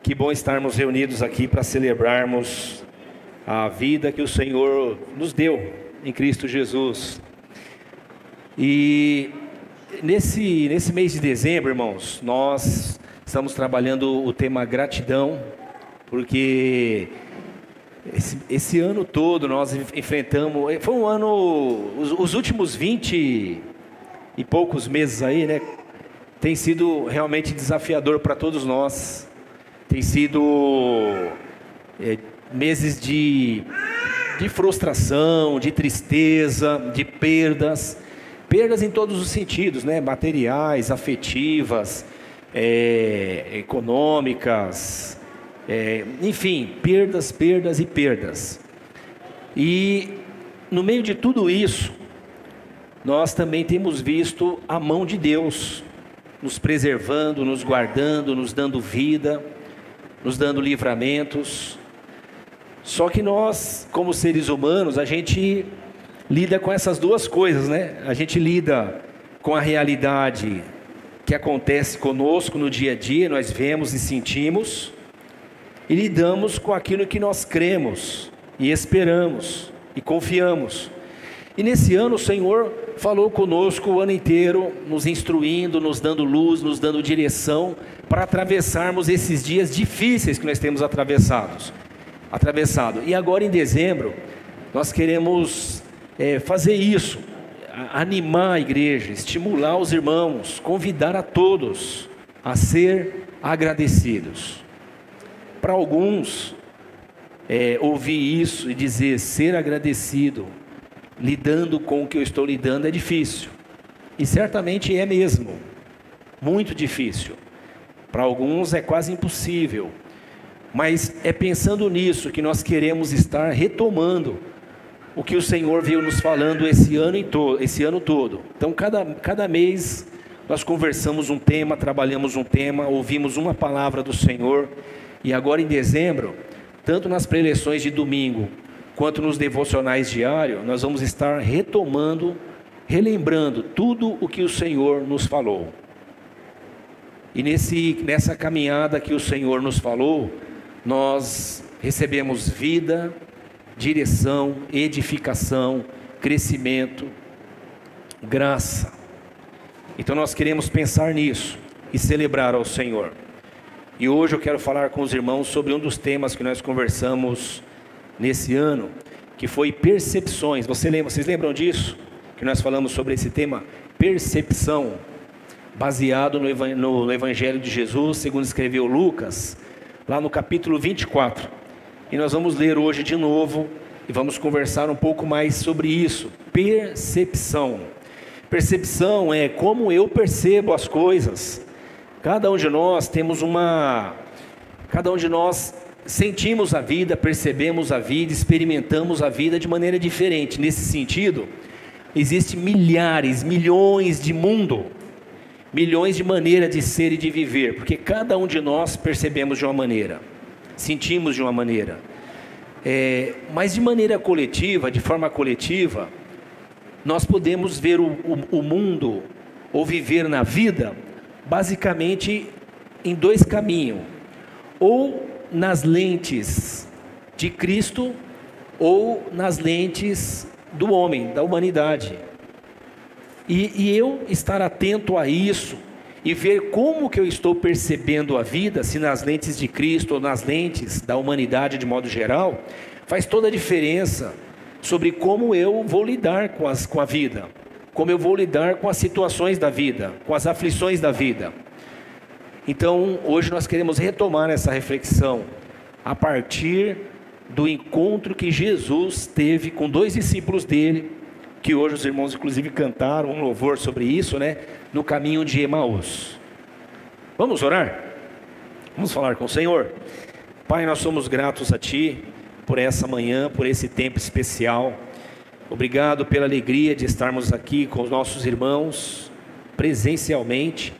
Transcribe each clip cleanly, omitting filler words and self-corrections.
Que bom estarmos reunidos aqui para celebrarmos a vida que o Senhor nos deu em Cristo Jesus. E nesse mês de dezembro, irmãos, nós estamos trabalhando o tema gratidão, porque esse ano todo nós enfrentamos, foi um ano, os últimos 20 e poucos meses aí, né, tem sido realmente desafiador para todos nós. Tem sido meses de frustração, de tristeza, de perdas em todos os sentidos, né? Materiais, afetivas, econômicas, enfim, perdas e perdas. E no meio de tudo isso, nós também temos visto a mão de Deus nos preservando, nos guardando, nos dando vida, nos dando livramentos. Só que nós, como seres humanos, a gente lida com essas duas coisas, né? A gente lida com a realidade que acontece conosco no dia a dia, nós vemos e sentimos, e lidamos com aquilo que nós cremos e esperamos e confiamos. E nesse ano o Senhor falou conosco o ano inteiro, nos instruindo, nos dando luz, nos dando direção para atravessarmos esses dias difíceis que nós temos atravessado. E agora em dezembro nós queremos fazer isso, animar a igreja, estimular os irmãos, convidar a todos a ser agradecidos. Para alguns, ouvir isso e dizer ser agradecido, lidando com o que eu estou lidando, é difícil, e certamente é mesmo, muito difícil. Para alguns é quase impossível, mas é pensando nisso que nós queremos estar retomando o que o Senhor veio nos falando esse ano todo. Então cada mês nós conversamos um tema, trabalhamos um tema, ouvimos uma palavra do Senhor, e agora em dezembro, tanto nas preleções de domingo, quanto nos devocionais diários, nós vamos estar retomando, relembrando tudo o que o Senhor nos falou. E nessa caminhada que o Senhor nos falou, nós recebemos vida, direção, edificação, crescimento, graça. Então nós queremos pensar nisso e celebrar ao Senhor. E hoje eu quero falar com os irmãos sobre um dos temas que nós conversamos nesse ano, que foi percepções. Vocês lembram disso? Que nós falamos sobre esse tema, percepção, baseado no Evangelho de Jesus, segundo escreveu Lucas, lá no capítulo 24. E nós vamos ler hoje de novo, e vamos conversar um pouco mais sobre isso. Percepção. Percepção é como eu percebo as coisas. Cada um de nós sentimos a vida, percebemos a vida, experimentamos a vida de maneira diferente. Nesse sentido, existem milhões de mundo, milhões de maneiras de ser e de viver, porque cada um de nós percebemos de uma maneira, sentimos de uma maneira, mas de maneira coletiva, de forma coletiva, nós podemos ver o mundo, ou viver na vida, basicamente em dois caminhos, ou nas lentes de Cristo, ou nas lentes do homem, da humanidade. E eu estar atento a isso, e ver como que eu estou percebendo a vida, se nas lentes de Cristo, ou nas lentes da humanidade de modo geral, faz toda a diferença, sobre como eu vou lidar com a vida, como eu vou lidar com as situações da vida, com as aflições da vida. Então, hoje nós queremos retomar essa reflexão, a partir do encontro que Jesus teve com dois discípulos dele, que hoje os irmãos inclusive cantaram um louvor sobre isso, né? No caminho de Emaús. Vamos orar? Vamos falar com o Senhor? Pai, nós somos gratos a Ti, por essa manhã, por esse tempo especial. Obrigado pela alegria de estarmos aqui com os nossos irmãos, presencialmente,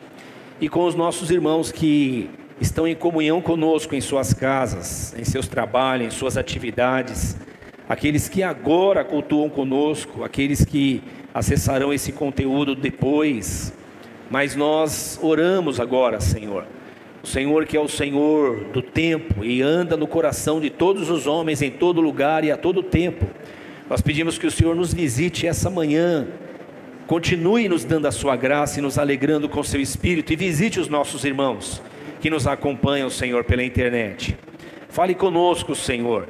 e com os nossos irmãos que estão em comunhão conosco em suas casas, em seus trabalhos, em suas atividades, aqueles que agora cultuam conosco, aqueles que acessarão esse conteúdo depois, mas nós oramos agora, Senhor, o Senhor que é o Senhor do tempo e anda no coração de todos os homens em todo lugar e a todo tempo. Nós pedimos que o Senhor nos visite essa manhã, continue nos dando a sua graça e nos alegrando com o seu Espírito, e visite os nossos irmãos que nos acompanham, Senhor, pela internet. Fale conosco, Senhor,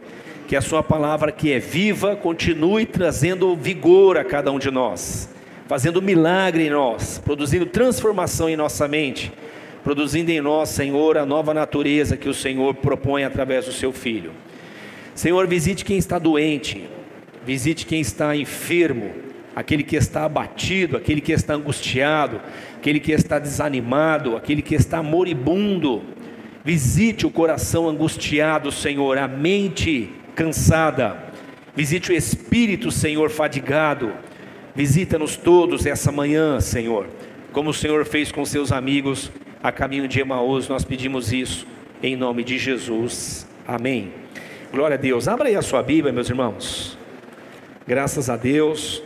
que a sua palavra, que é viva, continue trazendo vigor a cada um de nós, fazendo milagre em nós, produzindo transformação em nossa mente, produzindo em nós, Senhor, a nova natureza que o Senhor propõe através do seu Filho. Senhor, visite quem está doente, visite quem está enfermo, aquele que está abatido, aquele que está angustiado, aquele que está desanimado, aquele que está moribundo. Visite o coração angustiado, Senhor, a mente cansada. Visite o espírito, Senhor, fadigado. Visita-nos todos essa manhã, Senhor, como o Senhor fez com seus amigos a caminho de Emaús. Nós pedimos isso em nome de Jesus, amém. Glória a Deus. Abra aí a sua Bíblia, meus irmãos. Graças a Deus,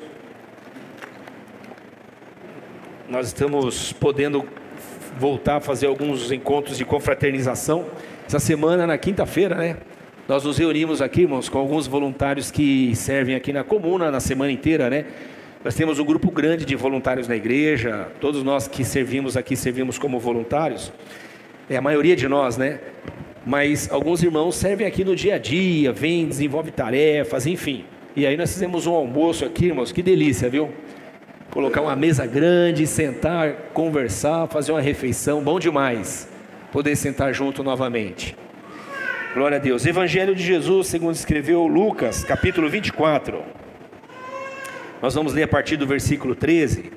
nós estamos podendo voltar a fazer alguns encontros de confraternização. Essa semana, na quinta-feira, né, nós nos reunimos aqui, irmãos, com alguns voluntários que servem aqui na comuna na semana inteira, né? Nós temos um grupo grande de voluntários na igreja, todos nós que servimos aqui, servimos como voluntários, a maioria de nós, né? Mas alguns irmãos servem aqui no dia a dia, vêm, desenvolvem tarefas, enfim. E aí nós fizemos um almoço aqui, irmãos, que delícia, viu? Colocar uma mesa grande, sentar, conversar, fazer uma refeição, bom demais, poder sentar junto novamente. Glória a Deus. Evangelho de Jesus, segundo escreveu Lucas, capítulo 24. Nós vamos ler a partir do versículo 13.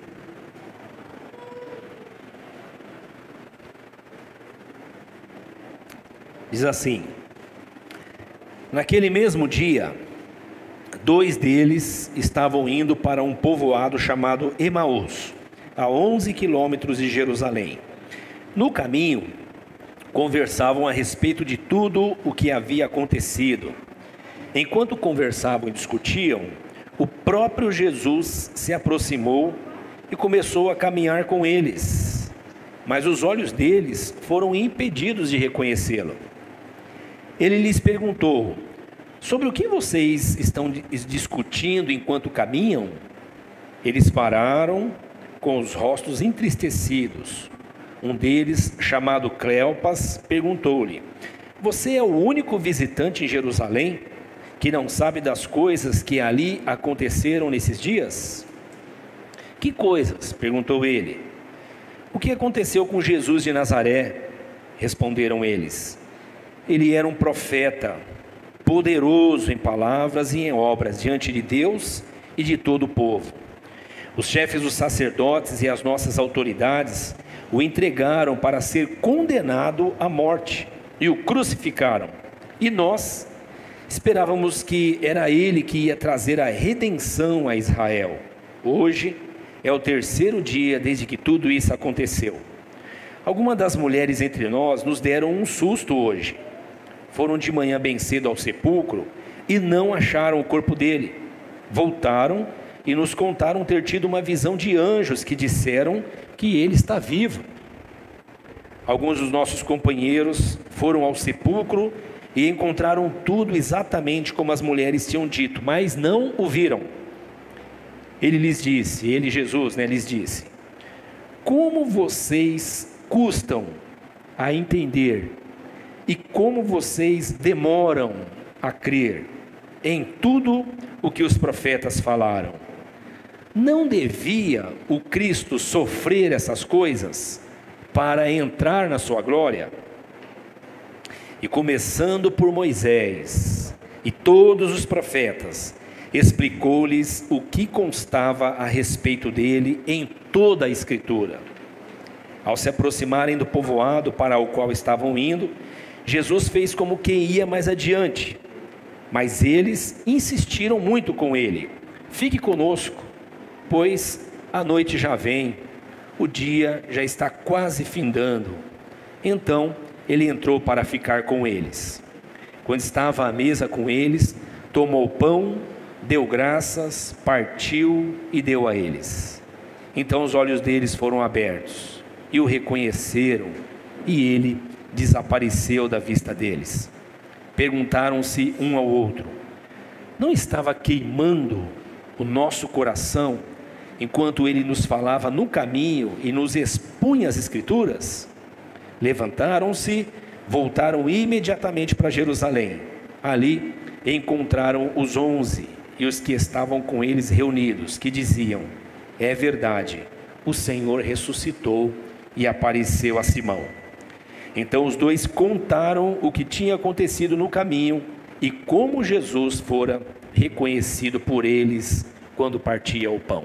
Diz assim: naquele mesmo dia, 2 deles estavam indo para um povoado chamado Emaús, a 11 quilômetros de Jerusalém. No caminho, conversavam a respeito de tudo o que havia acontecido. Enquanto conversavam e discutiam, o próprio Jesus se aproximou e começou a caminhar com eles, mas os olhos deles foram impedidos de reconhecê-lo. Ele lhes perguntou: sobre o que vocês estão discutindo enquanto caminham? Eles pararam com os rostos entristecidos. Um deles, chamado Cleopas, perguntou-lhe: você é o único visitante em Jerusalém que não sabe das coisas que ali aconteceram nesses dias? Que coisas? Perguntou ele. O que aconteceu com Jesus de Nazaré? Responderam eles. Ele era um profeta, poderoso em palavras e em obras diante de Deus e de todo o povo. Os chefes dos sacerdotes e as nossas autoridades o entregaram para ser condenado à morte e o crucificaram. E nós esperávamos que era ele que ia trazer a redenção a Israel. Hoje é o 3º dia desde que tudo isso aconteceu. Algumas das mulheres entre nós nos deram um susto hoje. Foram de manhã bem cedo ao sepulcro e não acharam o corpo dele. Voltaram e nos contaram ter tido uma visão de anjos que disseram que ele está vivo. Alguns dos nossos companheiros foram ao sepulcro e encontraram tudo exatamente como as mulheres tinham dito, mas não o viram. Jesus, lhes disse: como vocês custam a entender e como vocês demoram a crer em tudo o que os profetas falaram. Não devia o Cristo sofrer essas coisas para entrar na sua glória? E começando por Moisés e todos os profetas, explicou-lhes o que constava a respeito dele em toda a Escritura. Ao se aproximarem do povoado para o qual estavam indo, Jesus fez como quem ia mais adiante, mas eles insistiram muito com ele: fique conosco, pois a noite já vem, o dia já está quase findando. Então ele entrou para ficar com eles. Quando estava à mesa com eles, tomou o pão, deu graças, partiu e deu a eles. Então os olhos deles foram abertos e o reconheceram, e ele desapareceu da vista deles. Perguntaram-se um ao outro: não estava queimando o nosso coração enquanto ele nos falava no caminho e nos expunha as Escrituras? Levantaram-se, voltaram imediatamente para Jerusalém. Ali encontraram os 11 e os que estavam com eles reunidos, que diziam: é verdade, o Senhor ressuscitou e apareceu a Simão. Então os dois contaram o que tinha acontecido no caminho e como Jesus fora reconhecido por eles quando partia o pão.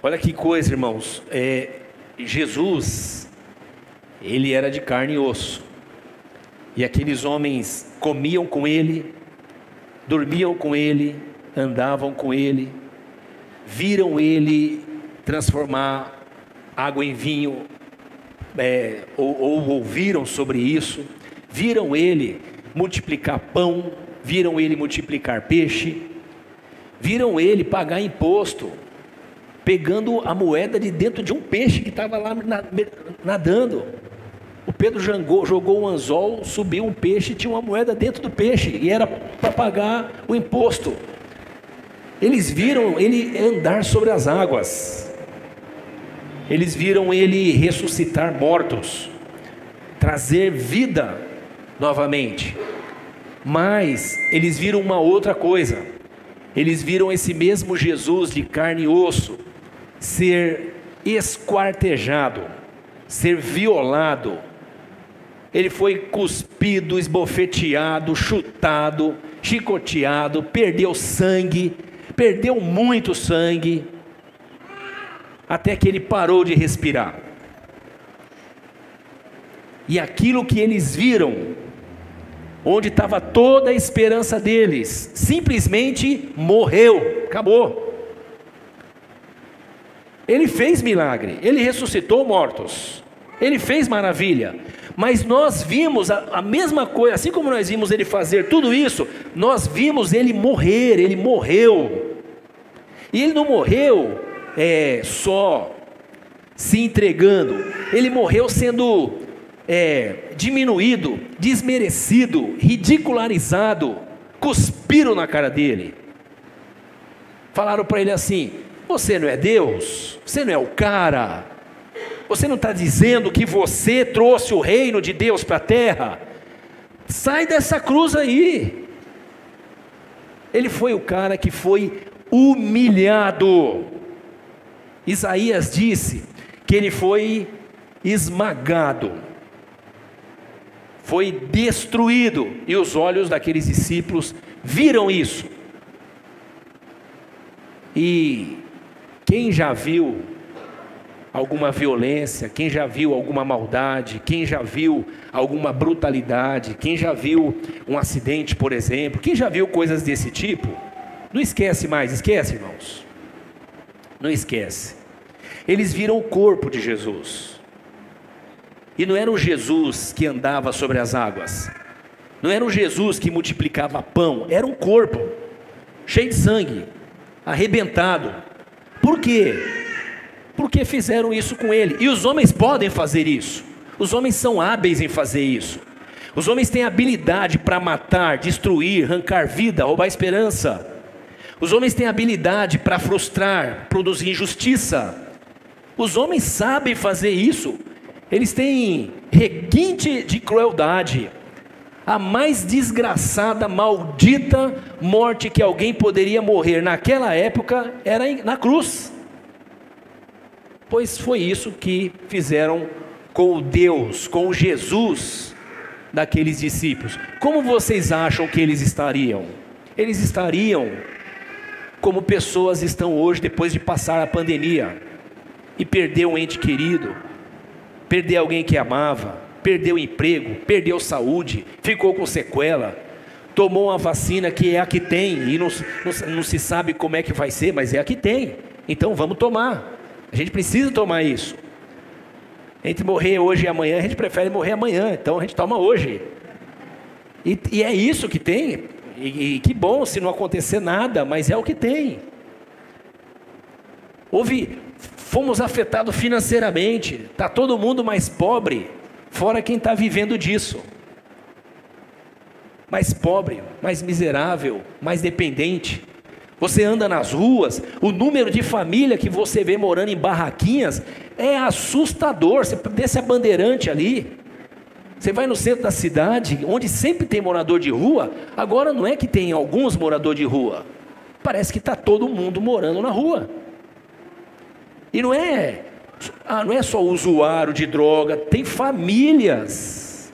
Olha que coisa, irmãos. Jesus, ele era de carne e osso, e aqueles homens comiam com ele, dormiam com ele, andavam com ele, viram ele transformar água em vinho, ou ouviram sobre isso, viram ele multiplicar pão, viram ele multiplicar peixe, viram ele pagar imposto, pegando a moeda de dentro de um peixe que estava lá nadando. O Pedro jogou um anzol, subiu um peixe, tinha uma moeda dentro do peixe, e era para pagar o imposto. Eles viram ele andar sobre as águas, eles viram ele ressuscitar mortos, trazer vida novamente. Mas eles viram uma outra coisa. Eles viram esse mesmo Jesus de carne e osso ser esquartejado, ser violado. Ele foi cuspido, esbofeteado, chutado, chicoteado, perdeu sangue, perdeu muito sangue, até que ele parou de respirar. E aquilo que eles viram, onde estava toda a esperança deles, simplesmente morreu, acabou. Ele fez milagre, ele ressuscitou mortos, ele fez maravilha, mas nós vimos a mesma coisa, assim como nós vimos ele fazer tudo isso, nós vimos ele morrer, ele morreu. E ele não morreu só se entregando, ele morreu sendo diminuído, desmerecido, ridicularizado. Cuspiram na cara dele, falaram para ele assim: você não é Deus, você não é o cara, você não está dizendo que você trouxe o reino de Deus para a terra? Sai dessa cruz aí. Ele foi o cara que foi humilhado. Isaías disse que ele foi esmagado, foi destruído, e os olhos daqueles discípulos viram isso. E quem já viu alguma violência, quem já viu alguma maldade, quem já viu alguma brutalidade, quem já viu um acidente, por exemplo, quem já viu coisas desse tipo, não esquece mais, esquece, irmãos, não esquece. Eles viram o corpo de Jesus, e não era o Jesus que andava sobre as águas, não era o Jesus que multiplicava pão, era um corpo cheio de sangue, arrebentado. Por quê? Porque fizeram isso com ele. E os homens podem fazer isso, os homens são hábeis em fazer isso, os homens têm habilidade para matar, destruir, arrancar vida, roubar esperança. Os homens têm habilidade para frustrar, produzir injustiça. Os homens sabem fazer isso. Eles têm requinte de crueldade. A mais desgraçada, maldita morte que alguém poderia morrer naquela época era na cruz. Pois foi isso que fizeram com o Deus, com o Jesus daqueles discípulos. Como vocês acham que eles estariam? Eles estariam como pessoas estão hoje, depois de passar a pandemia e perder um ente querido, perder alguém que amava, perdeu o emprego, perdeu saúde, ficou com sequela, tomou uma vacina que é a que tem, e não se sabe como é que vai ser, mas é a que tem, então vamos tomar, a gente precisa tomar isso. Entre morrer hoje e amanhã, a gente prefere morrer amanhã, então a gente toma hoje, e é isso que tem, e que bom se não acontecer nada, mas é o que tem. Fomos afetados financeiramente, está todo mundo mais pobre, fora quem está vivendo disso. Mais pobre, mais miserável, mais dependente. Você anda nas ruas, o número de família que você vê morando em barraquinhas é assustador. Você desce a Bandeirante ali, você vai no centro da cidade, onde sempre tem morador de rua. Agora não é que tem alguns moradores de rua, parece que está todo mundo morando na rua. E não é só usuário de droga, tem famílias,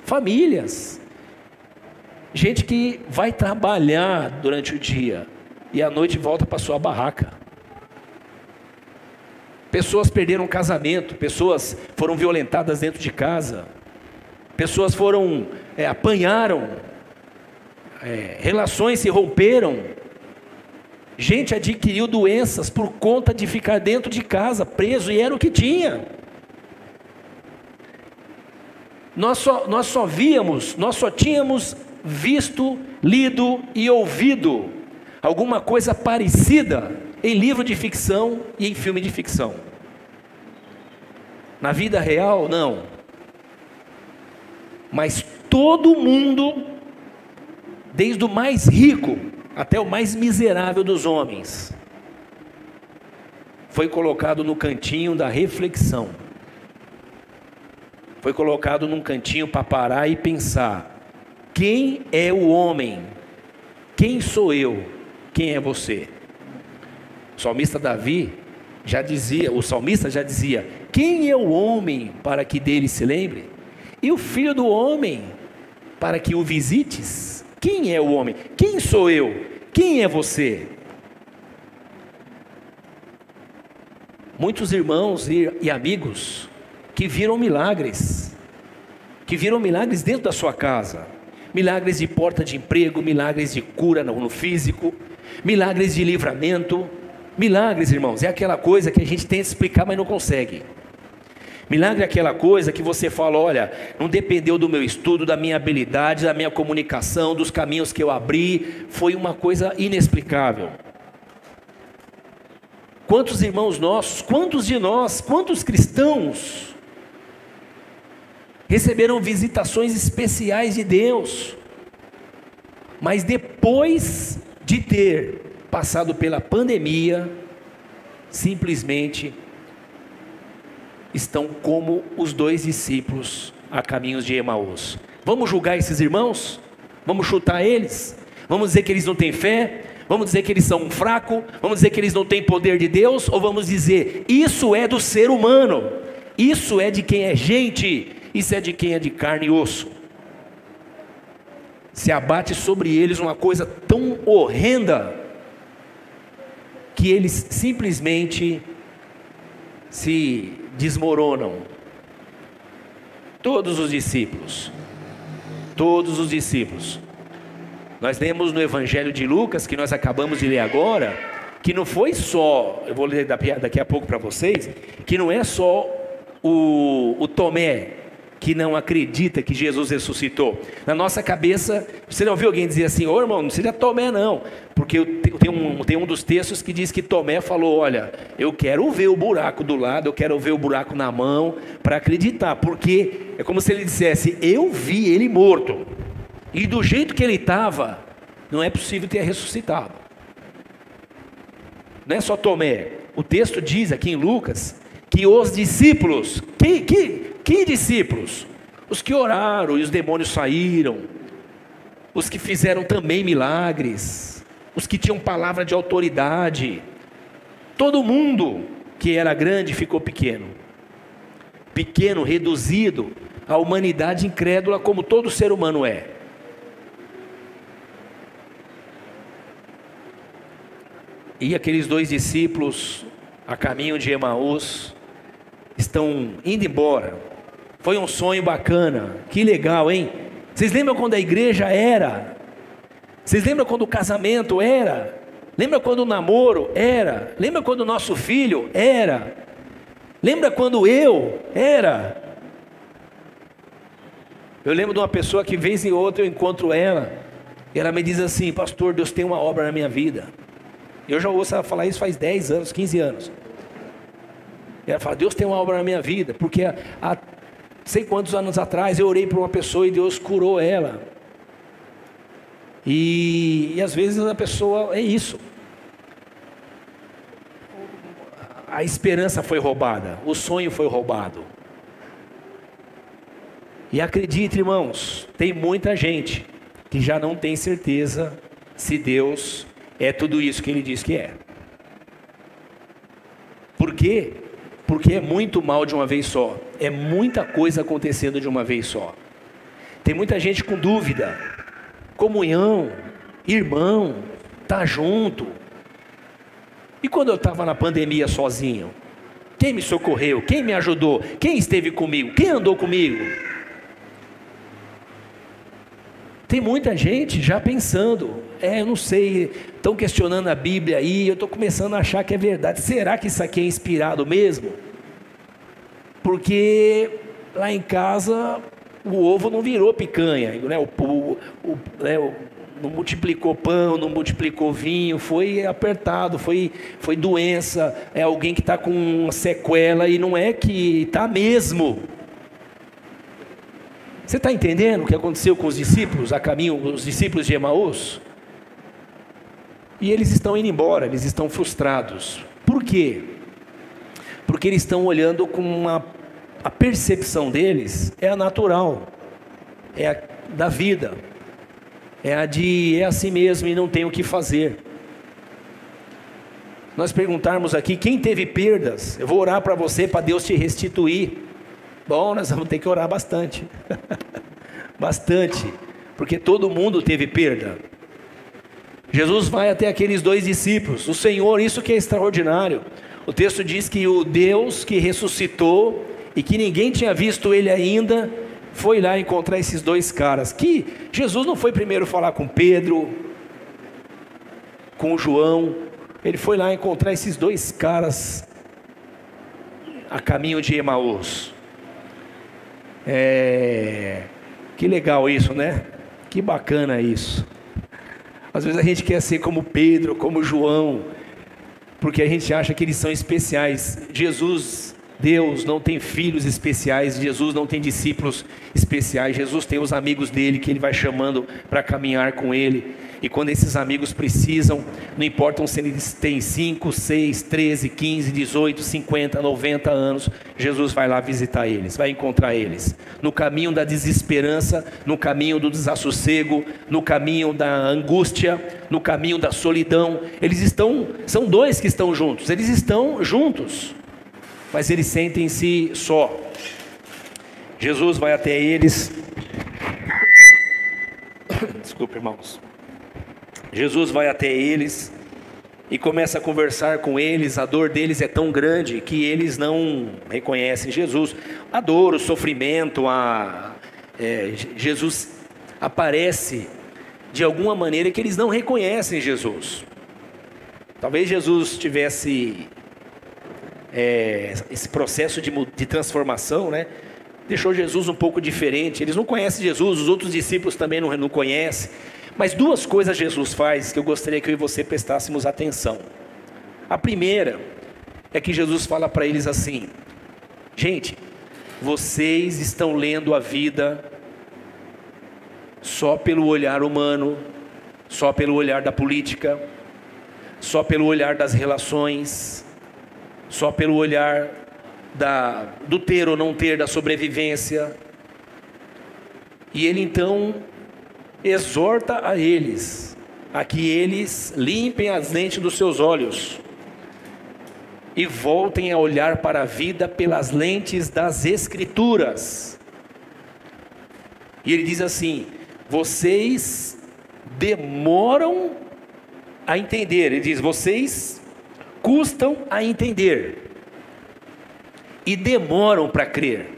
gente que vai trabalhar durante o dia e à noite volta para sua barraca. Pessoas perderam casamento, pessoas foram violentadas dentro de casa, pessoas apanharam, relações se romperam, gente adquiriu doenças por conta de ficar dentro de casa, preso, e era o que tinha. Nós só tínhamos visto, lido e ouvido alguma coisa parecida em livro de ficção e em filme de ficção. Na vida real, não. Mas todo mundo, desde o mais rico até o mais miserável dos homens, foi colocado no cantinho da reflexão. Foi colocado num cantinho para parar e pensar: quem é o homem? Quem sou eu? Quem é você? O salmista já dizia: quem é o homem para que dele se lembre? E o filho do homem para que o visites? Quem é o homem? Quem sou eu? Quem é você? Muitos irmãos e amigos que viram milagres dentro da sua casa, milagres de porta de emprego, milagres de cura no físico, milagres de livramento. Milagres, irmãos, é aquela coisa que a gente tenta explicar, mas não consegue. Milagre é aquela coisa que você fala: olha, não dependeu do meu estudo, da minha habilidade, da minha comunicação, dos caminhos que eu abri, foi uma coisa inexplicável. Quantos irmãos nossos, quantos de nós, quantos cristãos receberam visitações especiais de Deus, mas depois de ter passado pela pandemia, simplesmente estão como os 2 discípulos a caminhos de Emaús. Vamos julgar esses irmãos? Vamos chutar eles? Vamos dizer que eles não têm fé? Vamos dizer que eles são fracos? Vamos dizer que eles não têm poder de Deus? Ou vamos dizer: isso é do ser humano, isso é de quem é gente, isso é de quem é de carne e osso? Se abate sobre eles uma coisa tão horrenda que eles simplesmente se desmoronam. Todos os discípulos. Nós lemos no Evangelho de Lucas, que nós acabamos de ler agora, que não foi só, eu vou ler daqui a pouco para vocês, que não é só o Tomé que não acredita que Jesus ressuscitou. Na nossa cabeça, você não ouviu alguém dizer assim: ô irmão, não seja Tomé não, porque tem um dos textos que diz que Tomé falou: olha, eu quero ver o buraco do lado, eu quero ver o buraco na mão, para acreditar, porque é como se ele dissesse: eu vi ele morto, e do jeito que ele estava, não é possível ter ressuscitado. Não é só Tomé, o texto diz aqui em Lucas, que os discípulos, que discípulos? Os que oraram e os demônios saíram, os que fizeram também milagres, os que tinham palavra de autoridade. Todo mundo que era grande ficou pequeno, reduzido à humanidade incrédula, como todo ser humano é. E aqueles 2 discípulos a caminho de Emaús estão indo embora. Foi um sonho bacana, que legal, hein? Vocês lembram quando a igreja era? Vocês lembram quando o casamento era? Lembra quando o namoro era? Lembra quando o nosso filho era? Lembra quando eu era? Eu lembro de uma pessoa que vez em outra eu encontro ela, e ela me diz assim: pastor, Deus tem uma obra na minha vida. Eu já ouço ela falar isso faz 10 anos, 15 anos. E ela fala: Deus tem uma obra na minha vida, porque há sei quantos anos atrás, eu orei por uma pessoa e Deus curou ela. E às vezes a pessoa, é isso. A esperança foi roubada, o sonho foi roubado. E acredite, irmãos, tem muita gente que já não tem certeza se Deus é tudo isso que Ele diz que é. Por quê? Porque é muito mal de uma vez só. É muita coisa acontecendo de uma vez só. Tem muita gente com dúvida. Comunhão, irmão, tá junto. E quando eu estava na pandemia sozinho? Quem me socorreu? Quem me ajudou? Quem esteve comigo? Quem andou comigo? Tem muita gente já pensando, eu não sei, estão questionando a Bíblia aí, eu estou começando a achar que é verdade. Será que isso aqui é inspirado mesmo? Porque lá em casa o ovo não virou picanha, né? Não multiplicou pão, não multiplicou vinho, foi apertado, foi doença, é alguém que está com uma sequela e não é que está mesmo. Você está entendendo o que aconteceu com os discípulos a caminho, os discípulos de Emaús? E eles estão indo embora, eles estão frustrados. Por quê? Porque eles estão olhando com a percepção deles é a natural, é a da vida, é assim mesmo e não tem o que fazer. Nós perguntarmos aqui, quem teve perdas? Eu vou orar para você, para Deus te restituir. Bom, nós vamos ter que orar bastante, bastante, porque todo mundo teve perda. Jesus vai até aqueles 2 discípulos, o Senhor, isso que é extraordinário, o texto diz que o Deus que ressuscitou, e que ninguém tinha visto Ele ainda, foi lá encontrar esses 2 caras, que Jesus não foi primeiro falar com Pedro, com João, Ele foi lá encontrar esses 2 caras, a caminho de Emaús. Que legal isso, né? Que bacana isso. Às vezes a gente quer ser como Pedro, como João, porque a gente acha que eles são especiais. Jesus, Deus, não tem filhos especiais. Jesus não tem discípulos especiais. Jesus tem os amigos dele que ele vai chamando para caminhar com ele. E quando esses amigos precisam, não importam se eles têm 5, 6, 13, 15, 18, 50, 90 anos, Jesus vai lá visitar eles, vai encontrar eles. No caminho da desesperança, no caminho do desassossego, no caminho da angústia, no caminho da solidão. São 2 que estão juntos, eles estão juntos, mas eles sentem-se só. Jesus vai até eles. Desculpa, irmãos. Jesus vai até eles e começa a conversar com eles. A dor deles é tão grande que eles não reconhecem Jesus. A dor, o sofrimento, Jesus aparece de alguma maneira que eles não reconhecem Jesus. Talvez Jesus tivesse esse processo de transformação, né? Deixou Jesus um pouco diferente. Eles não conhecem Jesus, os outros discípulos também não conhecem. Mas 2 coisas Jesus faz que eu gostaria que eu e você prestássemos atenção. A primeira é que Jesus fala para eles assim: gente, vocês estão lendo a vida só pelo olhar humano, só pelo olhar da política, só pelo olhar das relações, só pelo olhar do ter ou não ter, da sobrevivência. E ele então exorta a eles a que eles limpem as lentes dos seus olhos e voltem a olhar para a vida pelas lentes das Escrituras. E ele diz assim: vocês demoram a entender. Ele diz: vocês custam a entender e demoram para crer.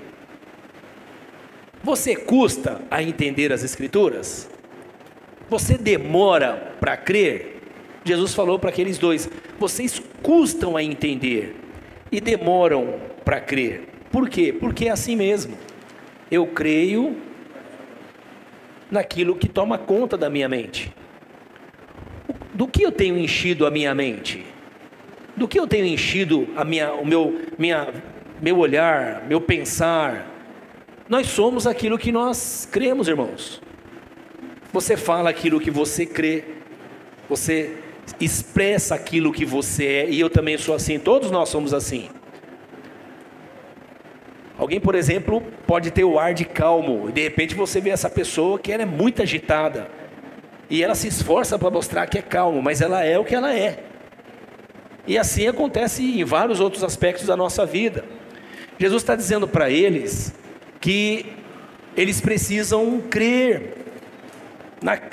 Você custa a entender as Escrituras? Você demora para crer? Jesus falou para aqueles 2: vocês custam a entender e demoram para crer. Por quê? Porque é assim mesmo. Eu creio naquilo que toma conta da minha mente. Do que eu tenho enchido a minha mente? Do que eu tenho enchido meu olhar, meu pensar? Nós somos aquilo que nós cremos, irmãos. Você fala aquilo que você crê, você expressa aquilo que você é, e eu também sou assim, todos nós somos assim. Alguém, por exemplo, pode ter o ar de calmo, e de repente você vê essa pessoa que ela é muito agitada, e ela se esforça para mostrar que é calmo, mas ela é o que ela é. E assim acontece em vários outros aspectos da nossa vida. Jesus está dizendo para eles que eles precisam crer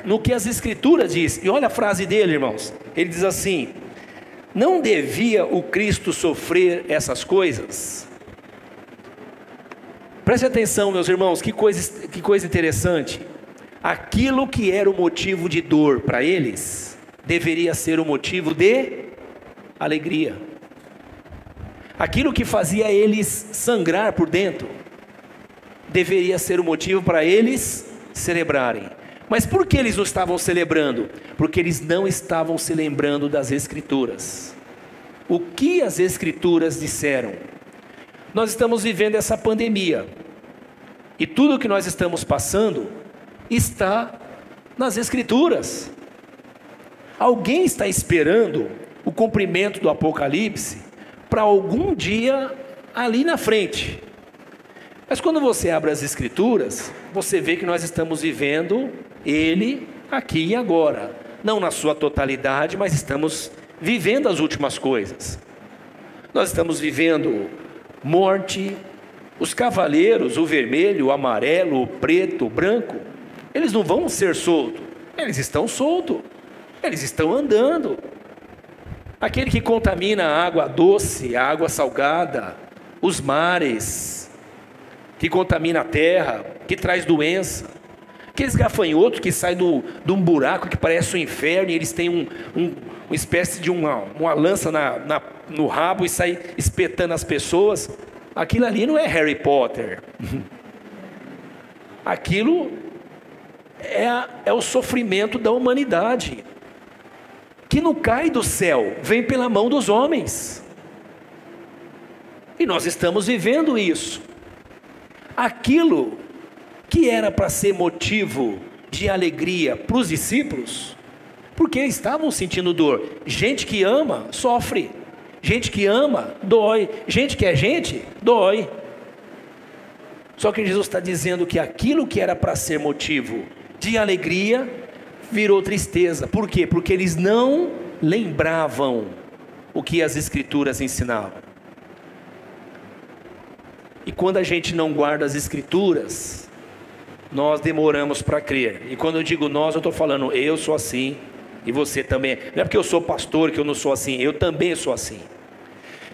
no que as Escrituras dizem. E olha a frase dele, irmãos. Ele diz assim: não devia o Cristo sofrer essas coisas? Preste atenção, meus irmãos, que coisa interessante. Aquilo que era o motivo de dor para eles, deveria ser o motivo de alegria. Aquilo que fazia eles sangrar por dentro, deveria ser o motivo para eles celebrarem. Mas por que eles não estavam celebrando? Porque eles não estavam se lembrando das Escrituras. O que as Escrituras disseram? Nós estamos vivendo essa pandemia, e tudo que nós estamos passando está nas Escrituras. Alguém está esperando o cumprimento do Apocalipse para algum dia ali na frente. Mas quando você abre as Escrituras, você vê que nós estamos vivendo ele aqui e agora, não na sua totalidade, mas estamos vivendo as últimas coisas. Nós estamos vivendo morte. Os cavaleiros, o vermelho, o amarelo, o preto, o branco, eles não vão ser soltos, eles estão soltos, eles estão andando. Aquele que contamina a água doce, a água salgada, os mares, que contamina a terra, que traz doença, aqueles gafanhotos que saem de um buraco que parece um inferno, e eles têm uma espécie de uma lança no rabo e saem espetando as pessoas. Aquilo ali não é Harry Potter. Aquilo é o sofrimento da humanidade, que não cai do céu, vem pela mão dos homens. E nós estamos vivendo isso. Aquilo que era para ser motivo de alegria para os discípulos, porque eles estavam sentindo dor. Gente que ama, sofre. Gente que ama, dói. Gente que é gente, dói. Só que Jesus está dizendo que aquilo que era para ser motivo de alegria, virou tristeza. Por quê? Porque eles não lembravam o que as Escrituras ensinavam. E quando a gente não guarda as Escrituras, nós demoramos para crer. E quando eu digo nós, eu estou falando eu sou assim, e você também. Não é porque eu sou pastor que eu não sou assim, eu também sou assim.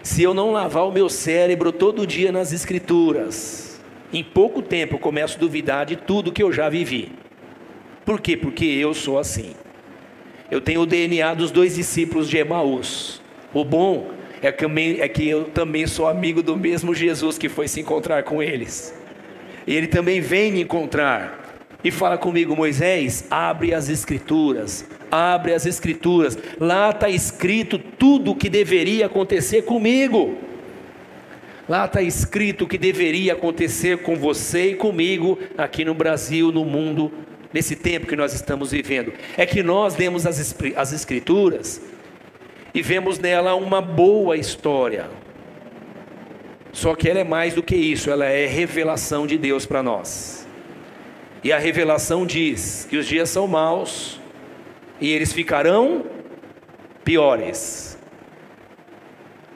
Se eu não lavar o meu cérebro todo dia nas Escrituras, em pouco tempo eu começo a duvidar de tudo que eu já vivi. Por quê? Porque eu sou assim. Eu tenho o DNA dos 2 discípulos de Emaús. O bom é que eu também sou amigo do mesmo Jesus que foi se encontrar com eles. E ele também vem me encontrar e fala comigo: Moisés, abre as Escrituras. Abre as Escrituras, lá está escrito tudo o que deveria acontecer comigo. Lá está escrito o que deveria acontecer com você e comigo aqui no Brasil, no mundo, nesse tempo que nós estamos vivendo. É que nós lemos as Escrituras e vemos nela uma boa história. Só que ela é mais do que isso, ela é revelação de Deus para nós. E a revelação diz que os dias são maus e eles ficarão piores.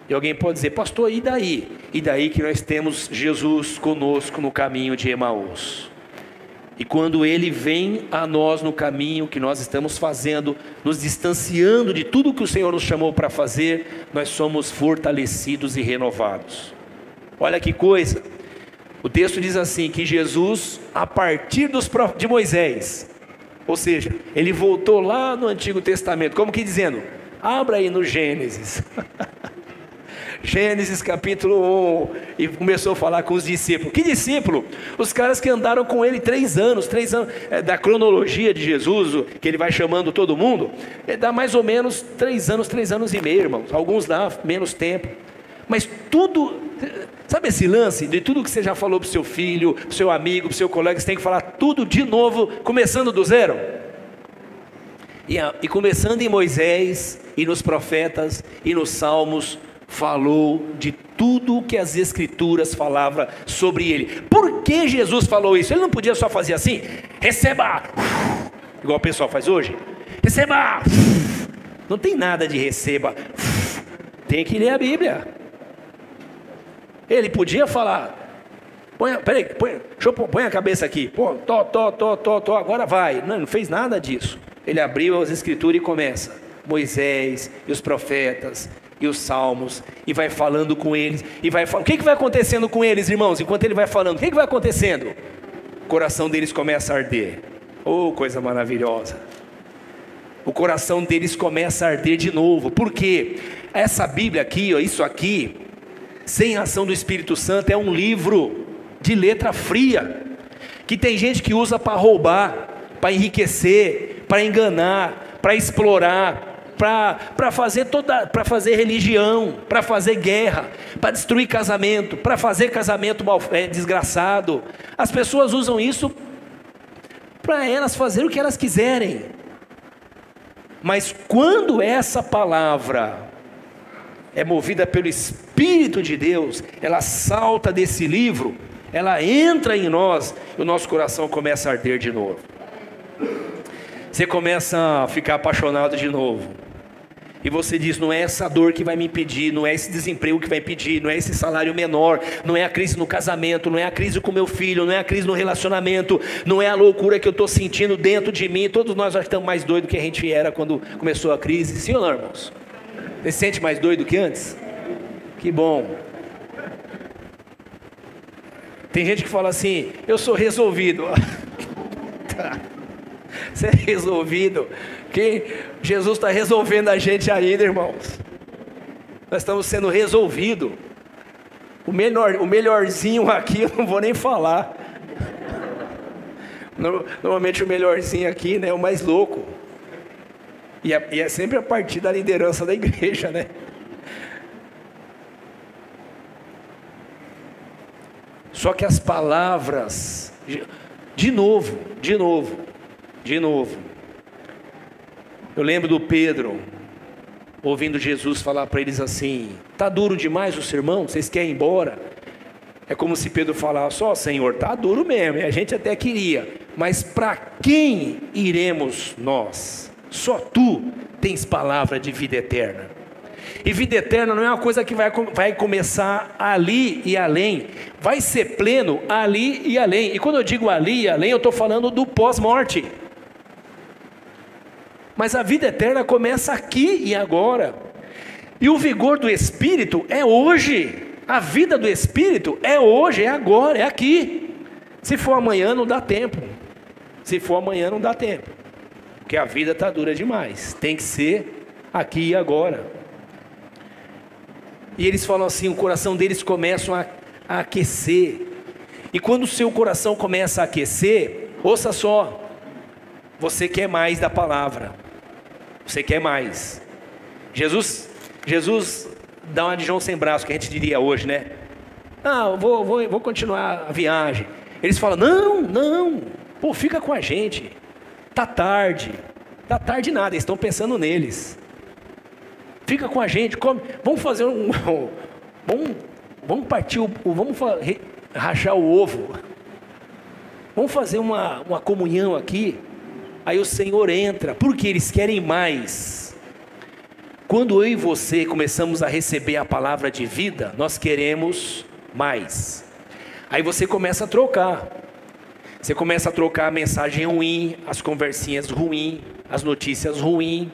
E alguém pode dizer: pastor, e daí? E daí que nós temos Jesus conosco no caminho de Emaús. E quando Ele vem a nós no caminho que nós estamos fazendo, nos distanciando de tudo que o Senhor nos chamou para fazer, nós somos fortalecidos e renovados. Olha que coisa, o texto diz assim, que Jesus, a partir de Moisés, ou seja, Ele voltou lá no Antigo Testamento, como que dizendo, abra aí no Gênesis, Gênesis capítulo 1, e começou a falar com os discípulos. Que discípulo? Os caras que andaram com ele 3 anos, da cronologia de Jesus, que ele vai chamando todo mundo, dá mais ou menos 3 anos e meio, irmãos. Alguns dá menos tempo, Mas tudo, sabe esse lance de tudo que você já falou para o seu filho, para o seu amigo, para o seu colega, você tem que falar tudo de novo, começando do zero? E começando em Moisés, e nos profetas, e nos salmos, falou de tudo que as escrituras falavam sobre ele. Por que Jesus falou isso? Ele não podia só fazer assim, receba, igual o pessoal faz hoje, receba, não tem nada de receba, tem que ler a Bíblia. Ele podia falar, põe a cabeça aqui, agora vai. Não fez nada disso. Ele abriu as escrituras e começa, Moisés e os profetas e os salmos, e vai falando com eles, e vai falando. O que vai acontecendo com eles, irmãos? Enquanto ele vai falando, o que vai acontecendo? O coração deles começa a arder. Oh, coisa maravilhosa! O coração deles começa a arder de novo. Por quê? Essa Bíblia aqui, ó, isso aqui, sem a ação do Espírito Santo, é um livro de letra fria, que tem gente que usa para roubar, para enriquecer, para enganar, para explorar, para fazer religião, para fazer guerra, para destruir casamento, para fazer casamento desgraçado. As pessoas usam isso para elas fazerem o que elas quiserem. Mas quando essa palavra é movida pelo Espírito de Deus, ela salta desse livro, ela entra em nós, e o nosso coração começa a arder de novo. Você começa a ficar apaixonado de novo. E você diz, não é essa dor que vai me impedir, não é esse desemprego que vai impedir, não é esse salário menor, não é a crise no casamento, não é a crise com meu filho, não é a crise no relacionamento, não é a loucura que eu estou sentindo dentro de mim. Todos nós já estamos mais doidos do que a gente era quando começou a crise. Sim ou não, irmãos? Você se sente mais doido que antes? Que bom. Tem gente que fala assim, eu sou resolvido. Tá. Você é resolvido? Que Jesus está resolvendo a gente ainda, irmãos. Nós estamos sendo resolvidos. O melhorzinho aqui eu não vou nem falar. Normalmente o melhorzinho aqui, né, é o mais louco. E é sempre a partir da liderança da igreja, né? Só que as palavras, de novo. Eu lembro do Pedro, ouvindo Jesus falar para eles assim, está duro demais o sermão? Vocês querem ir embora? É como se Pedro falasse, ó Senhor, está duro mesmo, a gente até queria, mas para quem iremos nós? Só Tu tens palavra de vida eterna. E vida eterna não é uma coisa que vai começar ali e além, vai ser pleno ali e além. E quando eu digo ali e além, eu estou falando do pós-morte. Mas a vida eterna começa aqui e agora. E o vigor do Espírito é hoje. A vida do Espírito é hoje, é agora, é aqui. Se for amanhã não dá tempo. Porque a vida está dura demais. Tem que ser aqui e agora. E eles falam assim, o coração deles começa a aquecer. E quando o seu coração começa a aquecer, ouça só, você quer mais da palavra. Você quer mais. Jesus dá uma de João sem braço, que a gente diria hoje, né? Eu vou continuar a viagem. Eles falam, não, pô, fica com a gente. Tá tarde nada, eles estão pensando neles. Fica com a gente, vamos fazer vamos partir, vamos rachar o ovo. Vamos fazer uma comunhão aqui. Aí o Senhor entra, porque eles querem mais. Quando eu e você começamos a receber a palavra de vida, nós queremos mais. Aí você começa a trocar. Você começa a trocar a mensagem ruim, as conversinhas ruins, as notícias ruins.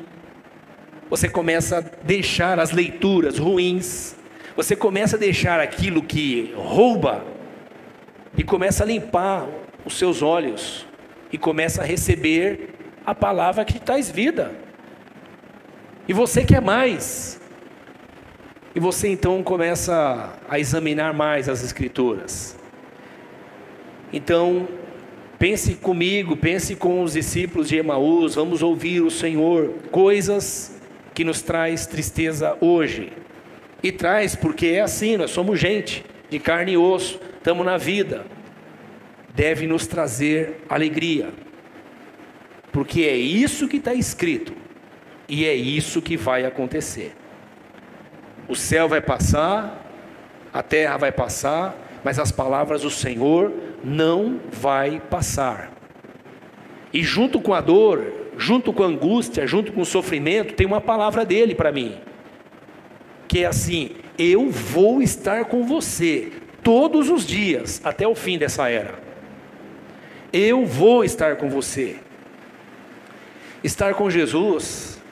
Você começa a deixar as leituras ruins. Você começa a deixar aquilo que rouba e começa a limpar os seus olhos. E começa a receber a palavra que traz vida. E você quer mais. E você então começa a examinar mais as Escrituras. Então, pense comigo, pense com os discípulos de Emaús, vamos ouvir o Senhor, coisas que nos traz tristeza hoje. E traz, porque é assim, nós somos gente de carne e osso, estamos na vida. Deve nos trazer alegria, porque é isso que está escrito, e é isso que vai acontecer. O céu vai passar, a terra vai passar, mas as palavras do Senhor não vai passar. E junto com a dor, junto com a angústia, junto com o sofrimento, tem uma palavra dele para mim, que é assim: eu vou estar com você todos os dias, até o fim dessa era. Eu vou estar com você. Estar com Jesus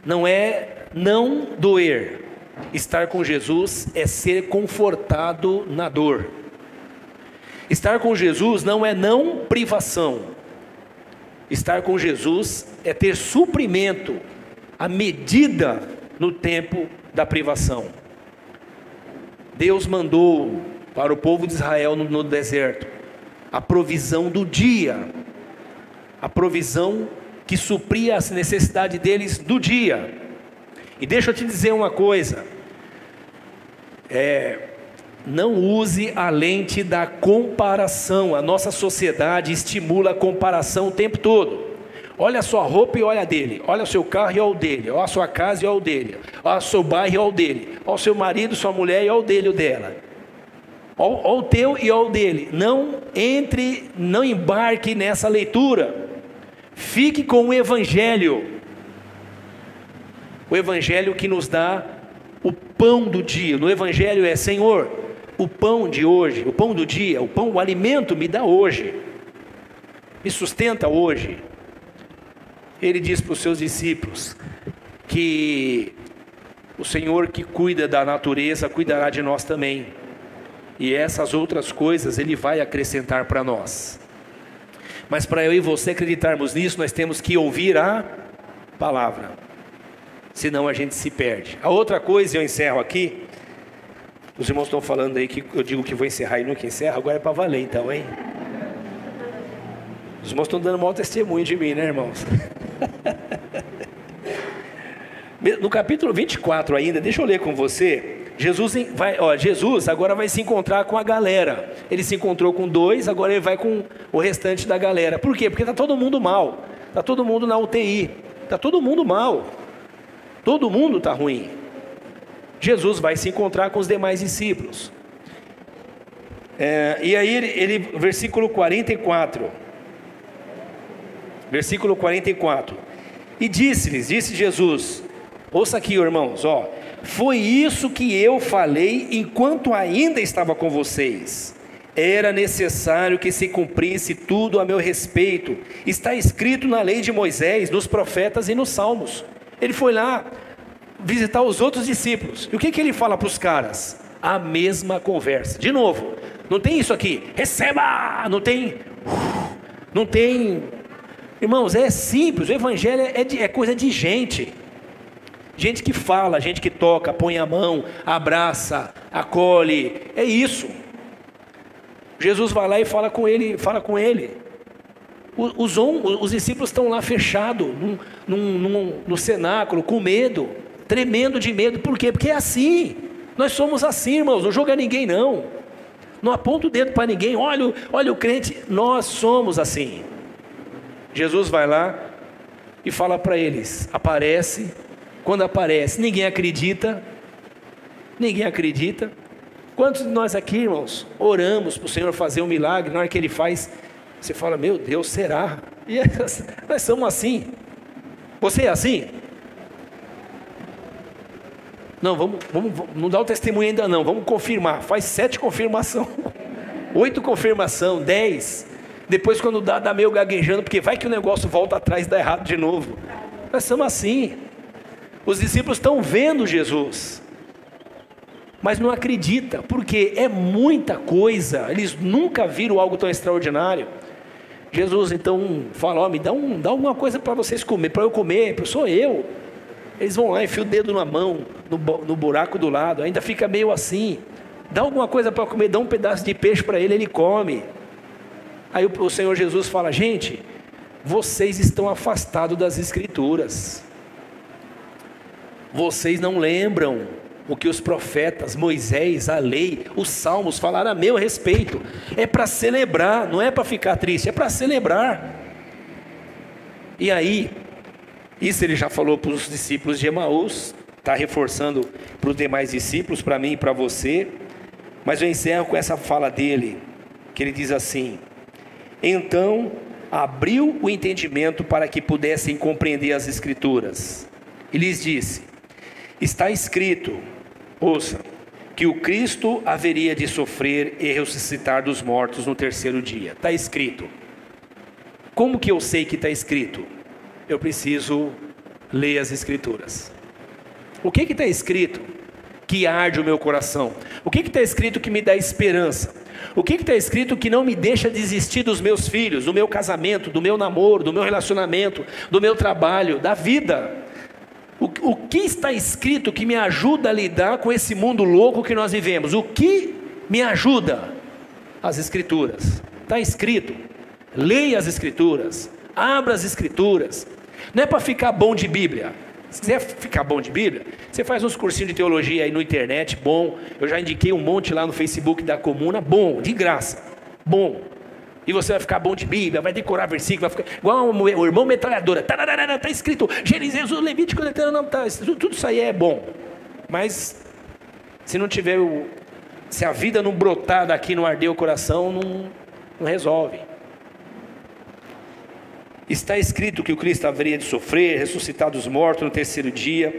não é não doer. Estar com Jesus é ser confortado na dor. Estar com Jesus não é não privação. Estar com Jesus é ter suprimento, a medida no tempo da privação. Deus mandou para o povo de Israel no deserto a provisão do dia, a provisão que supria as necessidades deles do dia. E deixa eu te dizer uma coisa, não use a lente da comparação. A nossa sociedade estimula a comparação o tempo todo. Olha a sua roupa e olha a dele, olha o seu carro e olha o dele, olha a sua casa e olha o dele, olha o seu bairro e olha o dele, olha o seu marido, sua mulher e olha o dele e o dela, olha o teu e olha o dele. Não embarque nessa leitura. Fique com o Evangelho. O Evangelho que nos dá o pão do dia. No Evangelho é: Senhor, o pão de hoje, o pão do dia, o alimento me dá hoje, me sustenta hoje. Ele diz para os seus discípulos que o Senhor que cuida da natureza cuidará de nós também, e essas outras coisas Ele vai acrescentar para nós. Mas para eu e você acreditarmos nisso, nós temos que ouvir a palavra, senão a gente se perde. A outra coisa, eu encerro aqui. Os irmãos estão falando aí que eu digo que vou encerrar e nunca encerro, agora é para valer então, hein? Os irmãos estão dando mau testemunho de mim, né, irmãos? No capítulo 24 ainda, deixa eu ler com você. Jesus agora vai se encontrar com a galera. Ele se encontrou com 2, agora ele vai com o restante da galera. Por quê? Porque está todo mundo mal, está todo mundo na UTI, está todo mundo mal, todo mundo está ruim. Jesus vai se encontrar com os demais discípulos. E aí versículo 44. Versículo 44. E disse Jesus, ouça aqui, irmãos, foi isso que eu falei enquanto ainda estava com vocês. Era necessário que se cumprisse tudo a meu respeito. Está escrito na lei de Moisés, nos profetas e nos salmos. Ele foi lá visitar os outros discípulos. E o que ele fala para os caras? A mesma conversa. De novo, não tem isso aqui, receba! Não tem. Irmãos, é simples. O Evangelho é coisa de gente. Gente que fala, gente que toca, põe a mão, abraça, acolhe. É isso. Jesus vai lá e fala com ele. Os discípulos estão lá fechados no cenáculo, com medo, tremendo de medo. Por quê? Porque é assim. Nós somos assim, irmãos. Não joga ninguém, não. Não aponta o dedo para ninguém. Olha o crente. Nós somos assim. Jesus vai lá e fala para eles. Aparece. Quando aparece, ninguém acredita. Ninguém acredita. Quantos de nós aqui, irmãos, oramos para o Senhor fazer um milagre? Na hora que Ele faz, você fala, meu Deus, será? E nós somos assim. Você é assim? Não, vamos não dá o testemunho ainda não, vamos confirmar. Faz 7 confirmação, 8 confirmação, 10. Depois quando dá meio gaguejando, porque vai que o negócio volta atrás e dá errado de novo. Nós somos assim. Os discípulos estão vendo Jesus, mas não acredita, porque é muita coisa. Eles nunca viram algo tão extraordinário. Jesus então fala, me dá alguma coisa para vocês comer, para eu comer, sou eu. Eles vão lá, enfiam o dedo na mão, no buraco do lado, ainda fica meio assim, dá alguma coisa para comer, dá um pedaço de peixe para ele come. Aí o Senhor Jesus fala, gente, vocês estão afastados das Escrituras, vocês não lembram o que os profetas, Moisés, a lei, os salmos falaram a meu respeito. É para celebrar, não é para ficar triste, é para celebrar. E aí, isso ele já falou para os discípulos de Emaús, está reforçando para os demais discípulos, para mim e para você. Mas eu encerro com essa fala dele, que ele diz assim: então abriu o entendimento para que pudessem compreender as Escrituras. E lhes disse: está escrito, ouça, que o Cristo haveria de sofrer e ressuscitar dos mortos no terceiro dia. Está escrito. Como que eu sei que está escrito? Eu preciso ler as Escrituras. O que está escrito que arde o meu coração? O que está escrito que me dá esperança? O que está escrito que não me deixa desistir dos meus filhos, do meu casamento, do meu namoro, do meu relacionamento, do meu trabalho, da vida? O que está escrito que me ajuda a lidar com esse mundo louco que nós vivemos? O que me ajuda? As Escrituras. Está escrito. Leia as Escrituras. Abra as Escrituras. Não é para ficar bom de Bíblia. Se quiser ficar bom de Bíblia, você faz uns cursinhos de teologia aí no internet, bom. Eu já indiquei um monte lá no Facebook da Comuna, bom, de graça, bom. E você vai ficar bom de Bíblia, vai decorar versículo, vai ficar igual o irmão metralhadora. Está escrito Gênesis, Levítico, não está. Tudo isso aí é bom. Mas se não tiver se a vida não brotar daqui, não arder o coração, não resolve. Está escrito que o Cristo haveria de sofrer, ressuscitar dos mortos no terceiro dia,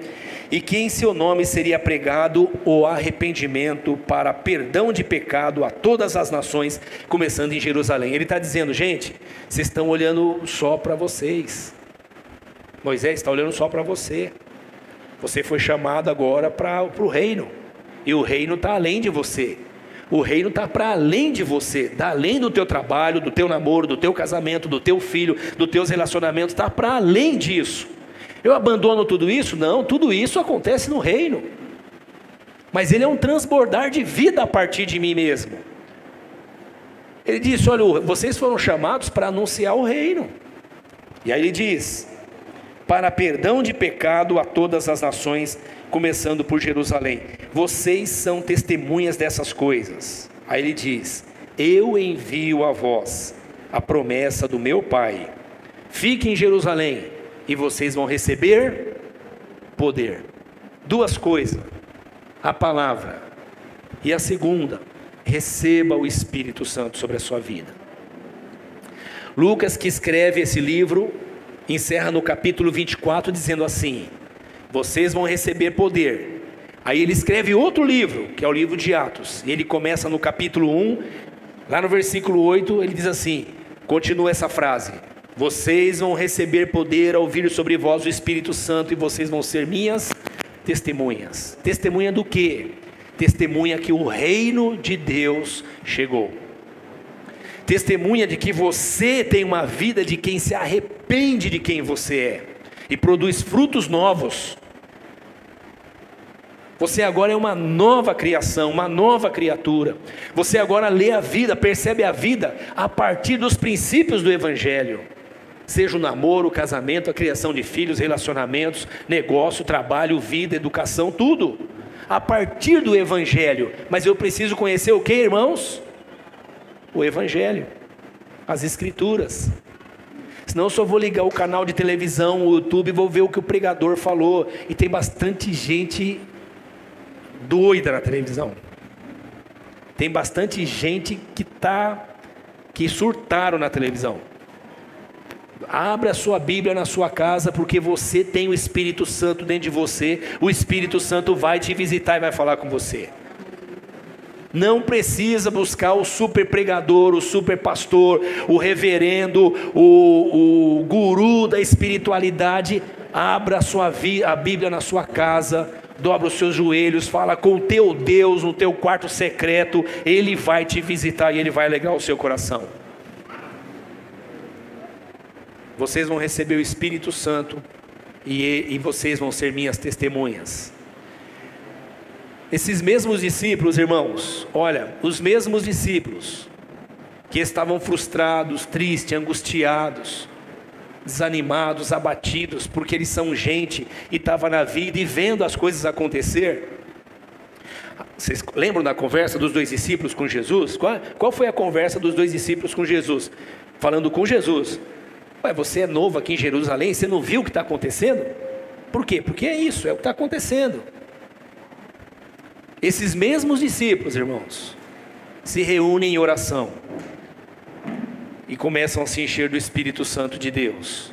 e que em seu nome seria pregado o arrependimento para perdão de pecado a todas as nações, começando em Jerusalém. Ele está dizendo: gente, vocês estão olhando só para vocês. Moisés está olhando só para você. Você foi chamado agora para o reino, e o reino está além de você. O reino está para além de você, está além do teu trabalho, do teu namoro, do teu casamento, do teu filho, dos teus relacionamentos, está para além disso. Eu abandono tudo isso? Não, tudo isso acontece no reino. Mas ele é um transbordar de vida a partir de mim mesmo. Ele disse: olha, vocês foram chamados para anunciar o reino. E aí ele diz: para perdão de pecado a todas as nações, começando por Jerusalém. Vocês são testemunhas dessas coisas. Aí ele diz: eu envio a vós a promessa do meu Pai. Fiquem em Jerusalém e vocês vão receber poder. Duas coisas: a palavra, e a segunda, receba o Espírito Santo sobre a sua vida. Lucas, que escreve esse livro, encerra no capítulo 24 dizendo assim: vocês vão receber poder. Aí ele escreve outro livro, que é o livro de Atos, e ele começa no capítulo 1, lá no versículo 8, ele diz assim, continua essa frase: vocês vão receber poder ao vir sobre vós o Espírito Santo, e vocês vão ser minhas testemunhas. Testemunha do quê? Testemunha que o reino de Deus chegou. Testemunha de que você tem uma vida de quem se arrepende de quem você é e produz frutos novos. Você agora é uma nova criação, uma nova criatura. Você agora lê a vida, percebe a vida a partir dos princípios do Evangelho. Seja o namoro, o casamento, a criação de filhos, relacionamentos, negócio, trabalho, vida, educação, tudo. A partir do Evangelho. Mas eu preciso conhecer o que, irmãos? O Evangelho, as Escrituras. Senão eu só vou ligar o canal de televisão, o YouTube, e vou ver o que o pregador falou. E tem bastante gente doida na televisão. Tem bastante gente que surtaram na televisão. Abra a sua Bíblia na sua casa, porque você tem o Espírito Santo dentro de você. O Espírito Santo vai te visitar e vai falar com você. Não precisa buscar o super pregador, o super pastor, o reverendo, o guru da espiritualidade. Abra a Bíblia na sua casa, dobra os seus joelhos, fala com o teu Deus no teu quarto secreto. Ele vai te visitar e Ele vai alegrar o seu coração. Vocês vão receber o Espírito Santo e vocês vão ser minhas testemunhas. Esses mesmos discípulos, irmãos, olha, os mesmos discípulos que estavam frustrados, tristes, angustiados, desanimados, abatidos, porque eles são gente e estavam na vida e vendo as coisas acontecer, Vocês lembram da conversa dos 2 discípulos com Jesus? Qual foi a conversa dos 2 discípulos com Jesus? Falando com Jesus. Ué, você é novo aqui em Jerusalém, você não viu o que está acontecendo? Por quê? Porque é isso, é o que está acontecendo. Esses mesmos discípulos, irmãos, se reúnem em oração e começam a se encher do Espírito Santo de Deus.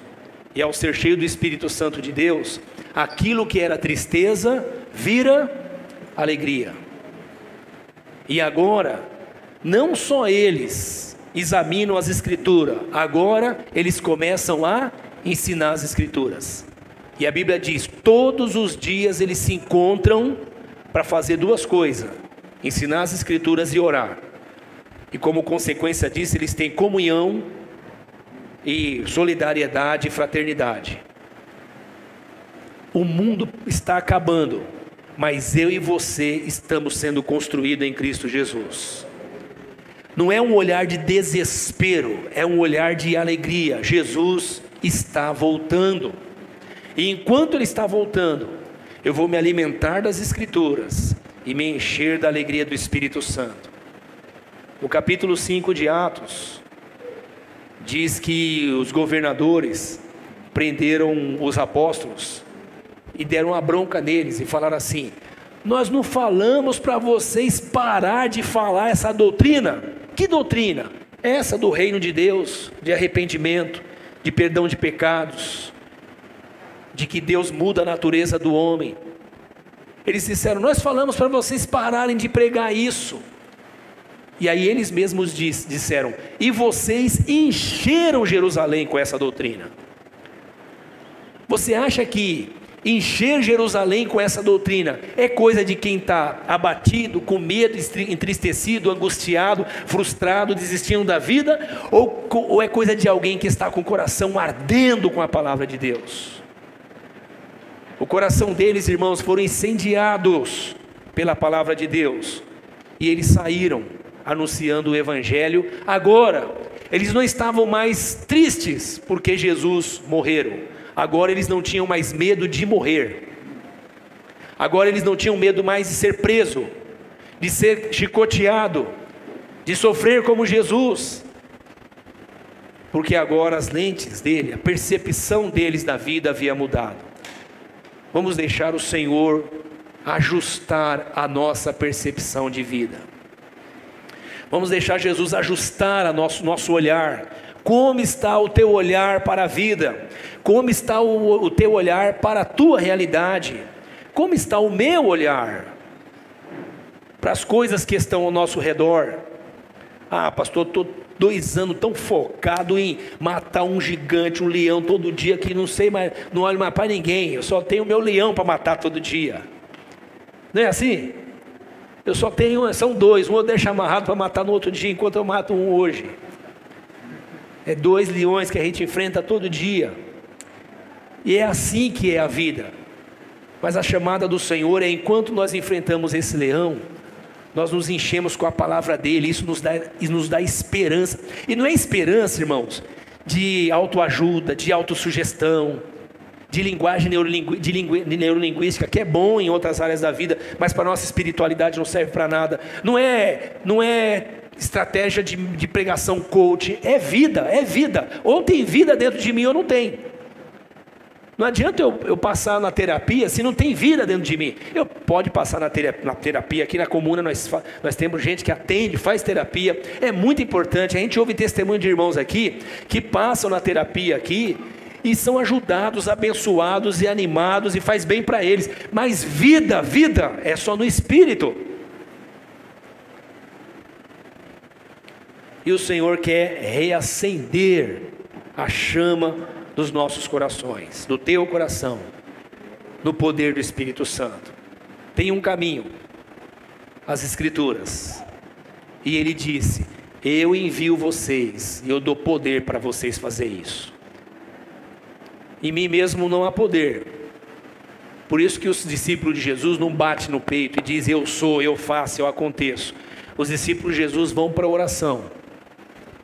E ao ser cheio do Espírito Santo de Deus, aquilo que era tristeza vira alegria. E agora, não só eles examinam as Escrituras, agora eles começam a ensinar as Escrituras. E a Bíblia diz, todos os dias eles se encontram para fazer 2 coisas: ensinar as Escrituras e orar. E como consequência disso, eles têm comunhão e solidariedade e fraternidade. O mundo está acabando, mas eu e você estamos sendo construídos em Cristo Jesus. Não é um olhar de desespero, é um olhar de alegria. Jesus está voltando. E enquanto Ele está voltando, eu vou me alimentar das Escrituras e me encher da alegria do Espírito Santo. O capítulo 5 de Atos diz que os governadores prenderam os apóstolos e deram uma bronca neles e falaram assim: nós não falamos para vocês parar de falar essa doutrina? Que doutrina? Essa do reino de Deus, de arrependimento, de perdão de pecados, de que Deus muda a natureza do homem. Eles disseram: nós falamos para vocês pararem de pregar isso. E aí eles mesmos disseram: e vocês encheram Jerusalém com essa doutrina. Você acha que encher Jerusalém com essa doutrina é coisa de quem está abatido, com medo, entristecido, angustiado, frustrado, desistindo da vida? Ou é coisa de alguém que está com o coração ardendo com a palavra de Deus? O coração deles, irmãos, foram incendiados pela palavra de Deus. E eles saíram anunciando o Evangelho. Agora, eles não estavam mais tristes porque Jesus morreu. Agora eles não tinham mais medo de morrer. Agora eles não tinham medo mais de ser preso, de ser chicoteado, de sofrer como Jesus. Porque agora as lentes dele, a percepção deles da vida havia mudado. Vamos deixar o Senhor ajustar a nossa percepção de vida. Vamos deixar Jesus ajustar nosso olhar. Como está o teu olhar para a vida? Como está o teu olhar para a tua realidade? Como está o meu olhar para as coisas que estão ao nosso redor? Ah, pastor, estou 2 anos tão focado em matar um gigante, um leão todo dia, que não sei mais, não olho mais para ninguém. Eu só tenho meu leão para matar todo dia. Não é assim? Eu só tenho, são 2, um eu deixo amarrado para matar no outro dia, enquanto eu mato um hoje. É 2 leões que a gente enfrenta todo dia. E é assim que é a vida. Mas a chamada do Senhor é: enquanto nós enfrentamos esse leão, nós nos enchemos com a palavra dele. Isso nos dá esperança. E não é esperança, irmãos, de autoajuda, de autossugestão, de linguagem neurolinguística, que é bom em outras áreas da vida, mas para a nossa espiritualidade não serve para nada. Não é estratégia de pregação coach. É vida. Ou tem vida dentro de mim ou não tem. Não adianta eu passar na terapia se não tem vida dentro de mim. Eu pode passar na terapia. Aqui na comuna nós temos gente que atende, faz terapia. É muito importante. A gente ouve testemunho de irmãos aqui que passam na terapia aqui e são ajudados, abençoados e animados, e faz bem para eles. Mas vida é só no Espírito. E o Senhor quer reacender a chama dos nossos corações, do teu coração, no poder do Espírito Santo. Tem um caminho, as Escrituras. E ele disse: eu envio vocês, e eu dou poder para vocês fazer isso. Em mim mesmo não há poder. Por isso que os discípulos de Jesus não batem no peito e dizem: eu sou, eu faço, eu aconteço. Os discípulos de Jesus vão para a oração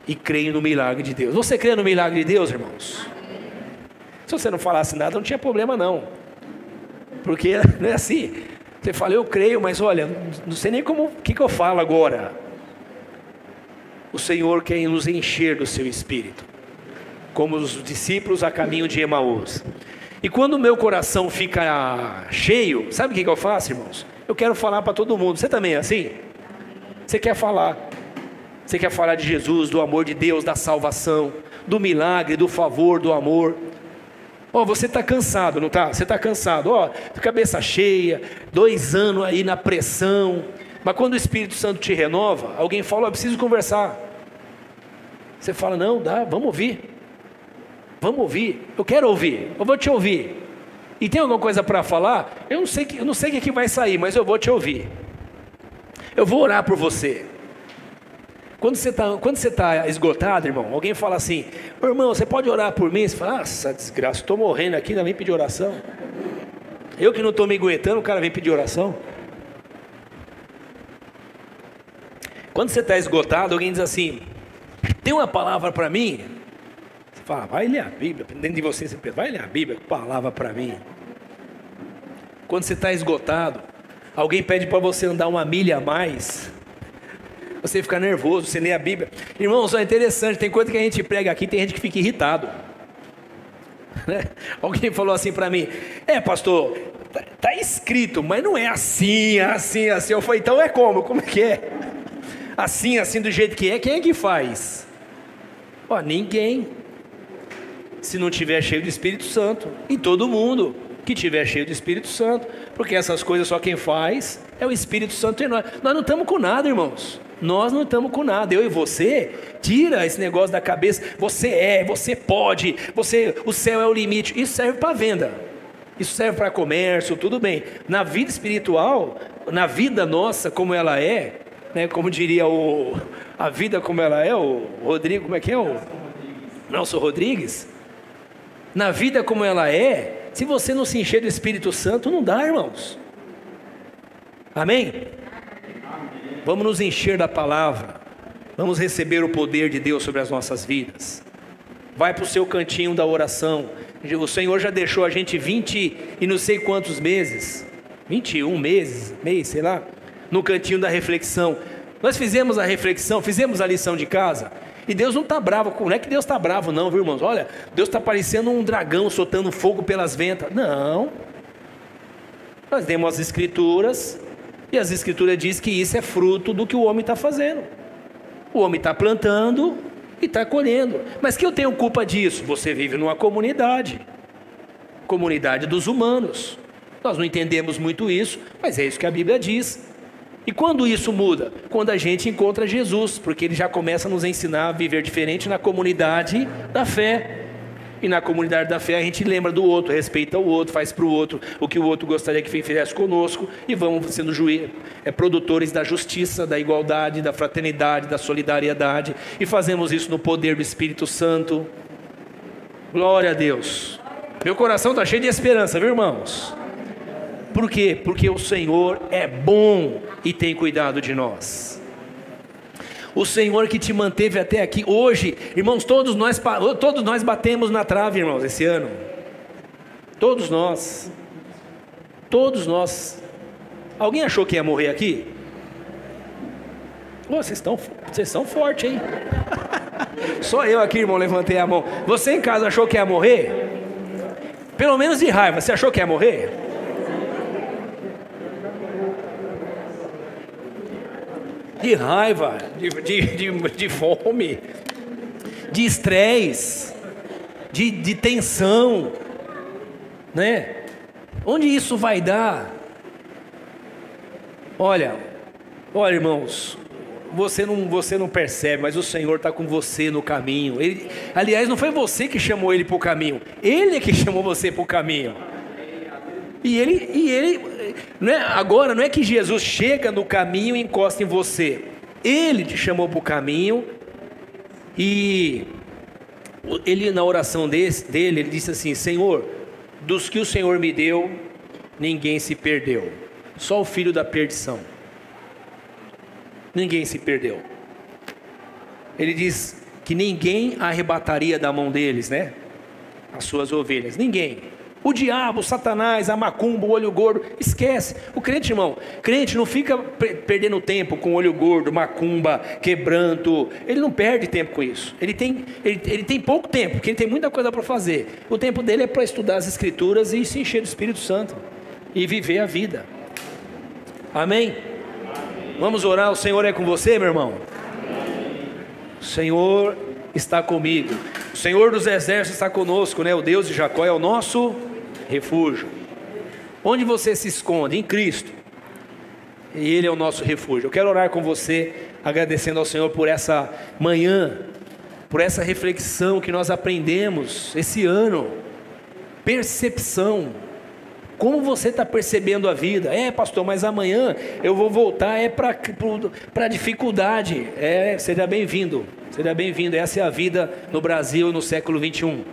e creem no milagre de Deus. Você crê no milagre de Deus, irmãos? Se você não falasse nada, não tinha problema não. Porque não é assim. Você fala, eu creio, mas olha, não sei nem o que eu falo agora. O Senhor quer nos encher do seu Espírito, como os discípulos a caminho de Emaús. E quando o meu coração fica cheio, sabe o que eu faço, irmãos? Eu quero falar para todo mundo. Você também é assim? Você quer falar. Você quer falar de Jesus, do amor de Deus, da salvação, do milagre, do favor, do amor. Você está cansado, não está? Você está cansado, cabeça cheia, 2 anos aí na pressão. Mas quando o Espírito Santo te renova, alguém fala, eu preciso conversar. Você fala, não, dá, vamos ouvir. Vamos ouvir, eu quero ouvir, eu vou te ouvir. E tem alguma coisa para falar? Eu não sei o que vai sair, mas eu vou te ouvir. Eu vou orar por você. Quando você está esgotado, irmão, alguém fala assim, irmão, você pode orar por mim? Você fala, nossa, desgraça, estou morrendo aqui, ainda vem pedir oração. Eu que não estou me aguentando, o cara vem pedir oração. Quando você está esgotado, alguém diz assim, tem uma palavra para mim? Você fala, vai ler a Bíblia. Dentro de você pensa, vai ler a Bíblia, palavra para mim. Quando você está esgotado, alguém pede para você andar 1 milha a mais, você fica nervoso, você lê a Bíblia. Irmãos, é interessante, tem coisa que a gente prega aqui, tem gente que fica irritado. Alguém falou assim para mim, pastor, tá escrito, mas não é assim. Eu falei, então é como? Como é que é? Assim do jeito que é, quem é que faz? Ninguém. Se não tiver cheio do Espírito Santo. E todo mundo que tiver cheio do Espírito Santo. Porque essas coisas só quem faz é o Espírito Santo em nós. Nós não estamos com nada, irmãos. Nós não estamos com nada. Eu e você, tira esse negócio da cabeça. Você pode, o céu é o limite. Isso serve para venda. Isso serve para comércio, tudo bem. Na vida espiritual, na vida nossa como ela é, né, como diria a vida como ela é, o Rodrigo, como é que é? O Nelson Rodrigues. Na vida como ela é, se você não se encher do Espírito Santo, não dá, irmãos. Amém? Vamos nos encher da palavra. Vamos receber o poder de Deus sobre as nossas vidas. Vai para o seu cantinho da oração. O Senhor já deixou a gente 20 e não sei quantos meses, 21 meses, sei lá, no cantinho da reflexão. Nós fizemos a reflexão, fizemos a lição de casa. E Deus não está bravo, não é que Deus está bravo não, viu, irmãos? Olha, Deus está parecendo um dragão soltando fogo pelas ventas. Não. Nós demos as escrituras, e as escrituras dizem que isso é fruto do que o homem está fazendo. O homem está plantando e está colhendo. Mas que eu tenho culpa disso? Você vive numa comunidade dos humanos. Nós não entendemos muito isso, mas é isso que a Bíblia diz. E quando isso muda? Quando a gente encontra Jesus, porque Ele já começa a nos ensinar a viver diferente na comunidade da fé. E na comunidade da fé a gente lembra do outro, respeita o outro, faz para o outro o que o outro gostaria que fizesse conosco. E vamos sendo produtores da justiça, da igualdade, da fraternidade, da solidariedade. E fazemos isso no poder do Espírito Santo. Glória a Deus. Meu coração está cheio de esperança, viu, irmãos? Por quê? Porque o Senhor é bom e tem cuidado de nós. O Senhor que te manteve até aqui. Hoje, irmãos, todos nós batemos na trave, irmãos, esse ano. Todos nós. Alguém achou que ia morrer aqui? Vocês são fortes, hein? Só eu aqui, irmão, levantei a mão. Você em casa achou que ia morrer? Pelo menos de raiva, você achou que ia morrer? De raiva, de fome, de estresse, de tensão, né? Onde isso vai dar? Olha, irmãos, você não percebe, mas o Senhor está com você no caminho. Aliás, não foi você que chamou Ele para o caminho, Ele é que chamou você para o caminho. E ele agora não é que Jesus chega no caminho e encosta em você. Ele te chamou para o caminho. E ele, na oração dele, ele disse assim: Senhor, dos que o Senhor me deu, ninguém se perdeu, só o filho da perdição. Ninguém se perdeu. Ele diz que ninguém arrebataria da mão deles, né? As suas ovelhas, ninguém. O diabo, o Satanás, a macumba, o olho gordo, esquece. O crente, irmão, crente não fica perdendo tempo com olho gordo, macumba, quebranto. Ele não perde tempo com isso. Ele tem pouco tempo, porque ele tem muita coisa para fazer. O tempo dele é para estudar as Escrituras e se encher do Espírito Santo e viver a vida. Amém? Vamos orar. O Senhor é com você, meu irmão? O Senhor está comigo. O Senhor dos exércitos está conosco, né? O Deus de Jacó é o nosso refúgio. Onde você se esconde? Em Cristo. E Ele é o nosso refúgio. Eu quero orar com você, agradecendo ao Senhor por essa manhã, por essa reflexão que nós aprendemos esse ano. Percepção. Como você está percebendo a vida? Pastor, mas amanhã eu vou voltar para a dificuldade. Seja bem-vindo. Seja bem-vindo. Essa é a vida no Brasil no século 21.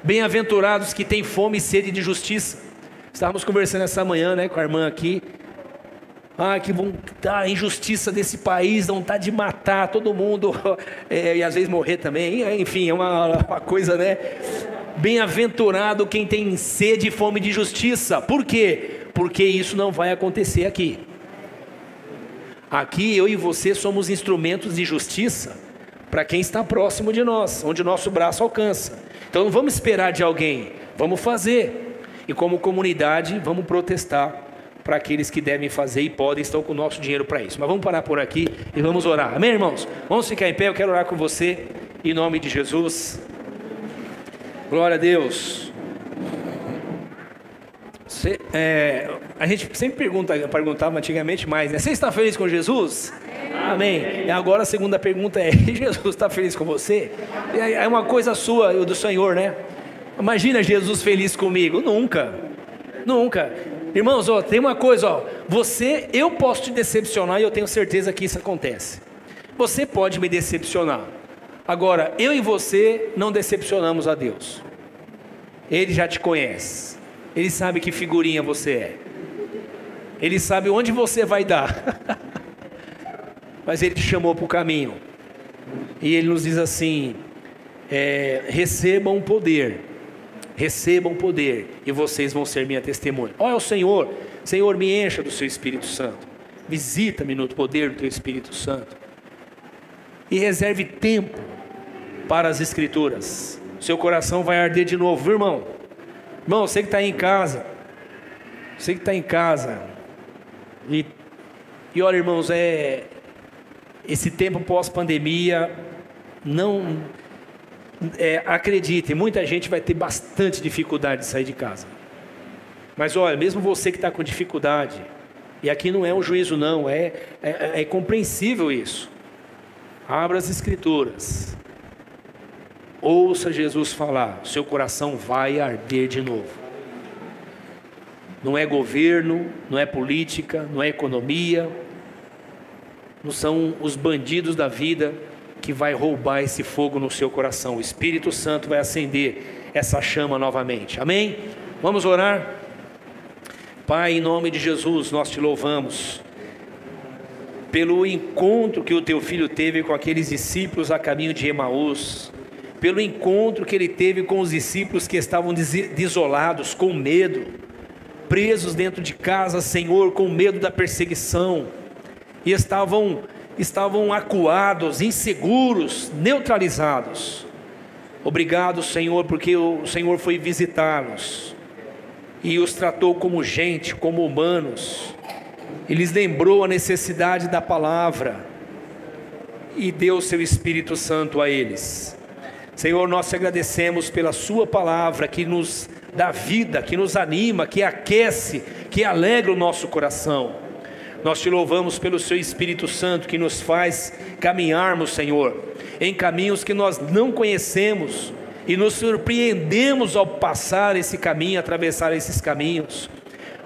Bem-aventurados que têm fome e sede de justiça. Estávamos conversando essa manhã, né, com a irmã aqui. Que vão a injustiça desse país, vontade de matar todo mundo, e às vezes morrer também. Enfim, é uma coisa, né? Bem-aventurado quem tem sede e fome de justiça. Por quê? Porque isso não vai acontecer aqui. Aqui eu e você somos instrumentos de justiça para quem está próximo de nós, onde o nosso braço alcança. Então não vamos esperar de alguém, vamos fazer. E como comunidade, vamos protestar para aqueles que devem fazer e podem, estão com o nosso dinheiro para isso. Mas vamos parar por aqui e vamos orar. Amém, irmãos? Vamos ficar em pé, eu quero orar com você, em nome de Jesus. Glória a Deus. A gente sempre perguntava antigamente mais, né? Você está feliz com Jesus? Amém. E agora a segunda pergunta é: Jesus está feliz com você? É uma coisa sua e do Senhor, né? Imagina Jesus feliz comigo. Nunca. Irmãos, tem uma coisa, eu posso te decepcionar e eu tenho certeza que isso acontece. Você pode me decepcionar. Agora, eu e você não decepcionamos a Deus. Ele já te conhece. Ele sabe que figurinha você é. Ele sabe onde você vai dar. Mas Ele te chamou para o caminho. E Ele nos diz assim: recebam poder, e vocês vão ser minha testemunha. Olha o Senhor, me encha do seu Espírito Santo. Visita-me no poder do teu Espírito Santo. E reserve tempo para as Escrituras. Seu coração vai arder de novo, viu, irmão? Irmão, você que está em casa. E olha, irmãos, esse tempo pós-pandemia, acredite, muita gente vai ter bastante dificuldade de sair de casa. Mas olha, mesmo você que está com dificuldade, e aqui não é um juízo não, é compreensível isso. Abra as Escrituras, ouça Jesus falar, seu coração vai arder de novo. Não é governo, não é política, não é economia, não são os bandidos da vida que vai roubar esse fogo no seu coração. O Espírito Santo vai acender essa chama novamente. Amém? Vamos orar? Pai, em nome de Jesus, nós te louvamos pelo encontro que o teu filho teve com aqueles discípulos a caminho de Emaús, pelo encontro que ele teve com os discípulos que estavam desolados, com medo, presos dentro de casa, Senhor, com medo da perseguição, e estavam acuados, inseguros, neutralizados. Obrigado, Senhor, porque o Senhor foi visitá-los e os tratou como gente, como humanos, e lhes lembrou a necessidade da palavra e deu o seu Espírito Santo a eles. Senhor, nós te agradecemos pela sua palavra que nos dá vida, que nos anima, que aquece, que alegra o nosso coração. Nós te louvamos pelo seu Espírito Santo que nos faz caminharmos, Senhor, em caminhos que nós não conhecemos e nos surpreendemos ao passar esse caminho, atravessar esses caminhos.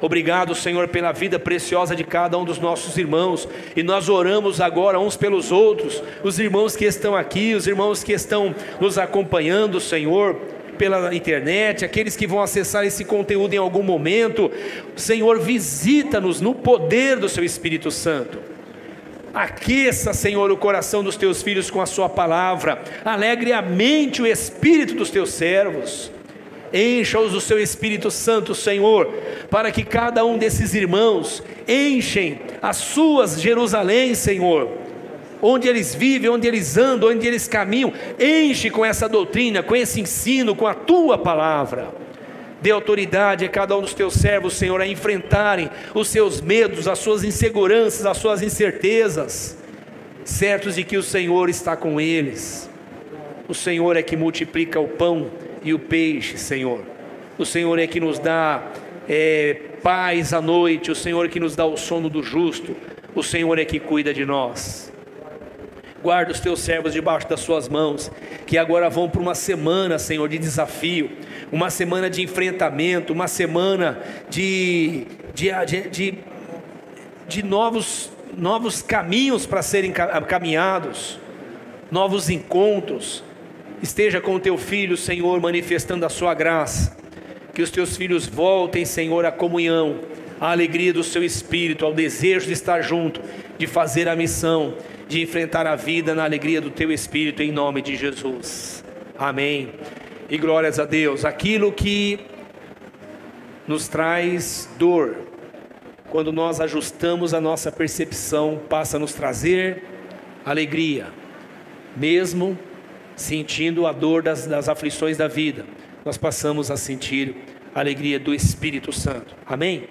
Obrigado, Senhor, pela vida preciosa de cada um dos nossos irmãos, e nós oramos agora uns pelos outros, os irmãos que estão aqui, os irmãos que estão nos acompanhando, Senhor, pela internet, aqueles que vão acessar esse conteúdo em algum momento. Senhor, visita-nos no poder do seu Espírito Santo. Aqueça, Senhor, o coração dos teus filhos com a sua palavra, alegre a mente e o espírito dos teus servos. encha-os do seu Espírito Santo, Senhor, para que cada um desses irmãos enchem as suas Jerusalém, Senhor, onde eles vivem, onde eles andam, onde eles caminham, enche com essa doutrina, com esse ensino, com a tua palavra. Dê autoridade a cada um dos teus servos, Senhor, a enfrentarem os seus medos, as suas inseguranças, as suas incertezas, certos de que o Senhor está com eles. O Senhor é que multiplica o pão e o peixe, Senhor. O Senhor é que nos dá paz à noite, o Senhor é que nos dá o sono do justo, o Senhor é que cuida de nós. Guarda os teus servos debaixo das suas mãos, que agora vão para uma semana, Senhor, de desafio, uma semana de enfrentamento, uma semana de novos caminhos para serem caminhados, novos encontros. Esteja com o teu filho, Senhor, manifestando a sua graça, que os teus filhos voltem, Senhor, à comunhão, à alegria do seu espírito, ao desejo de estar junto, de fazer a missão, de enfrentar a vida na alegria do teu espírito, em nome de Jesus, amém, e glórias a Deus. Aquilo que nos traz dor, quando nós ajustamos a nossa percepção, passa a nos trazer alegria, mesmo sentindo a dor das aflições da vida, nós passamos a sentir a alegria do Espírito Santo, amém?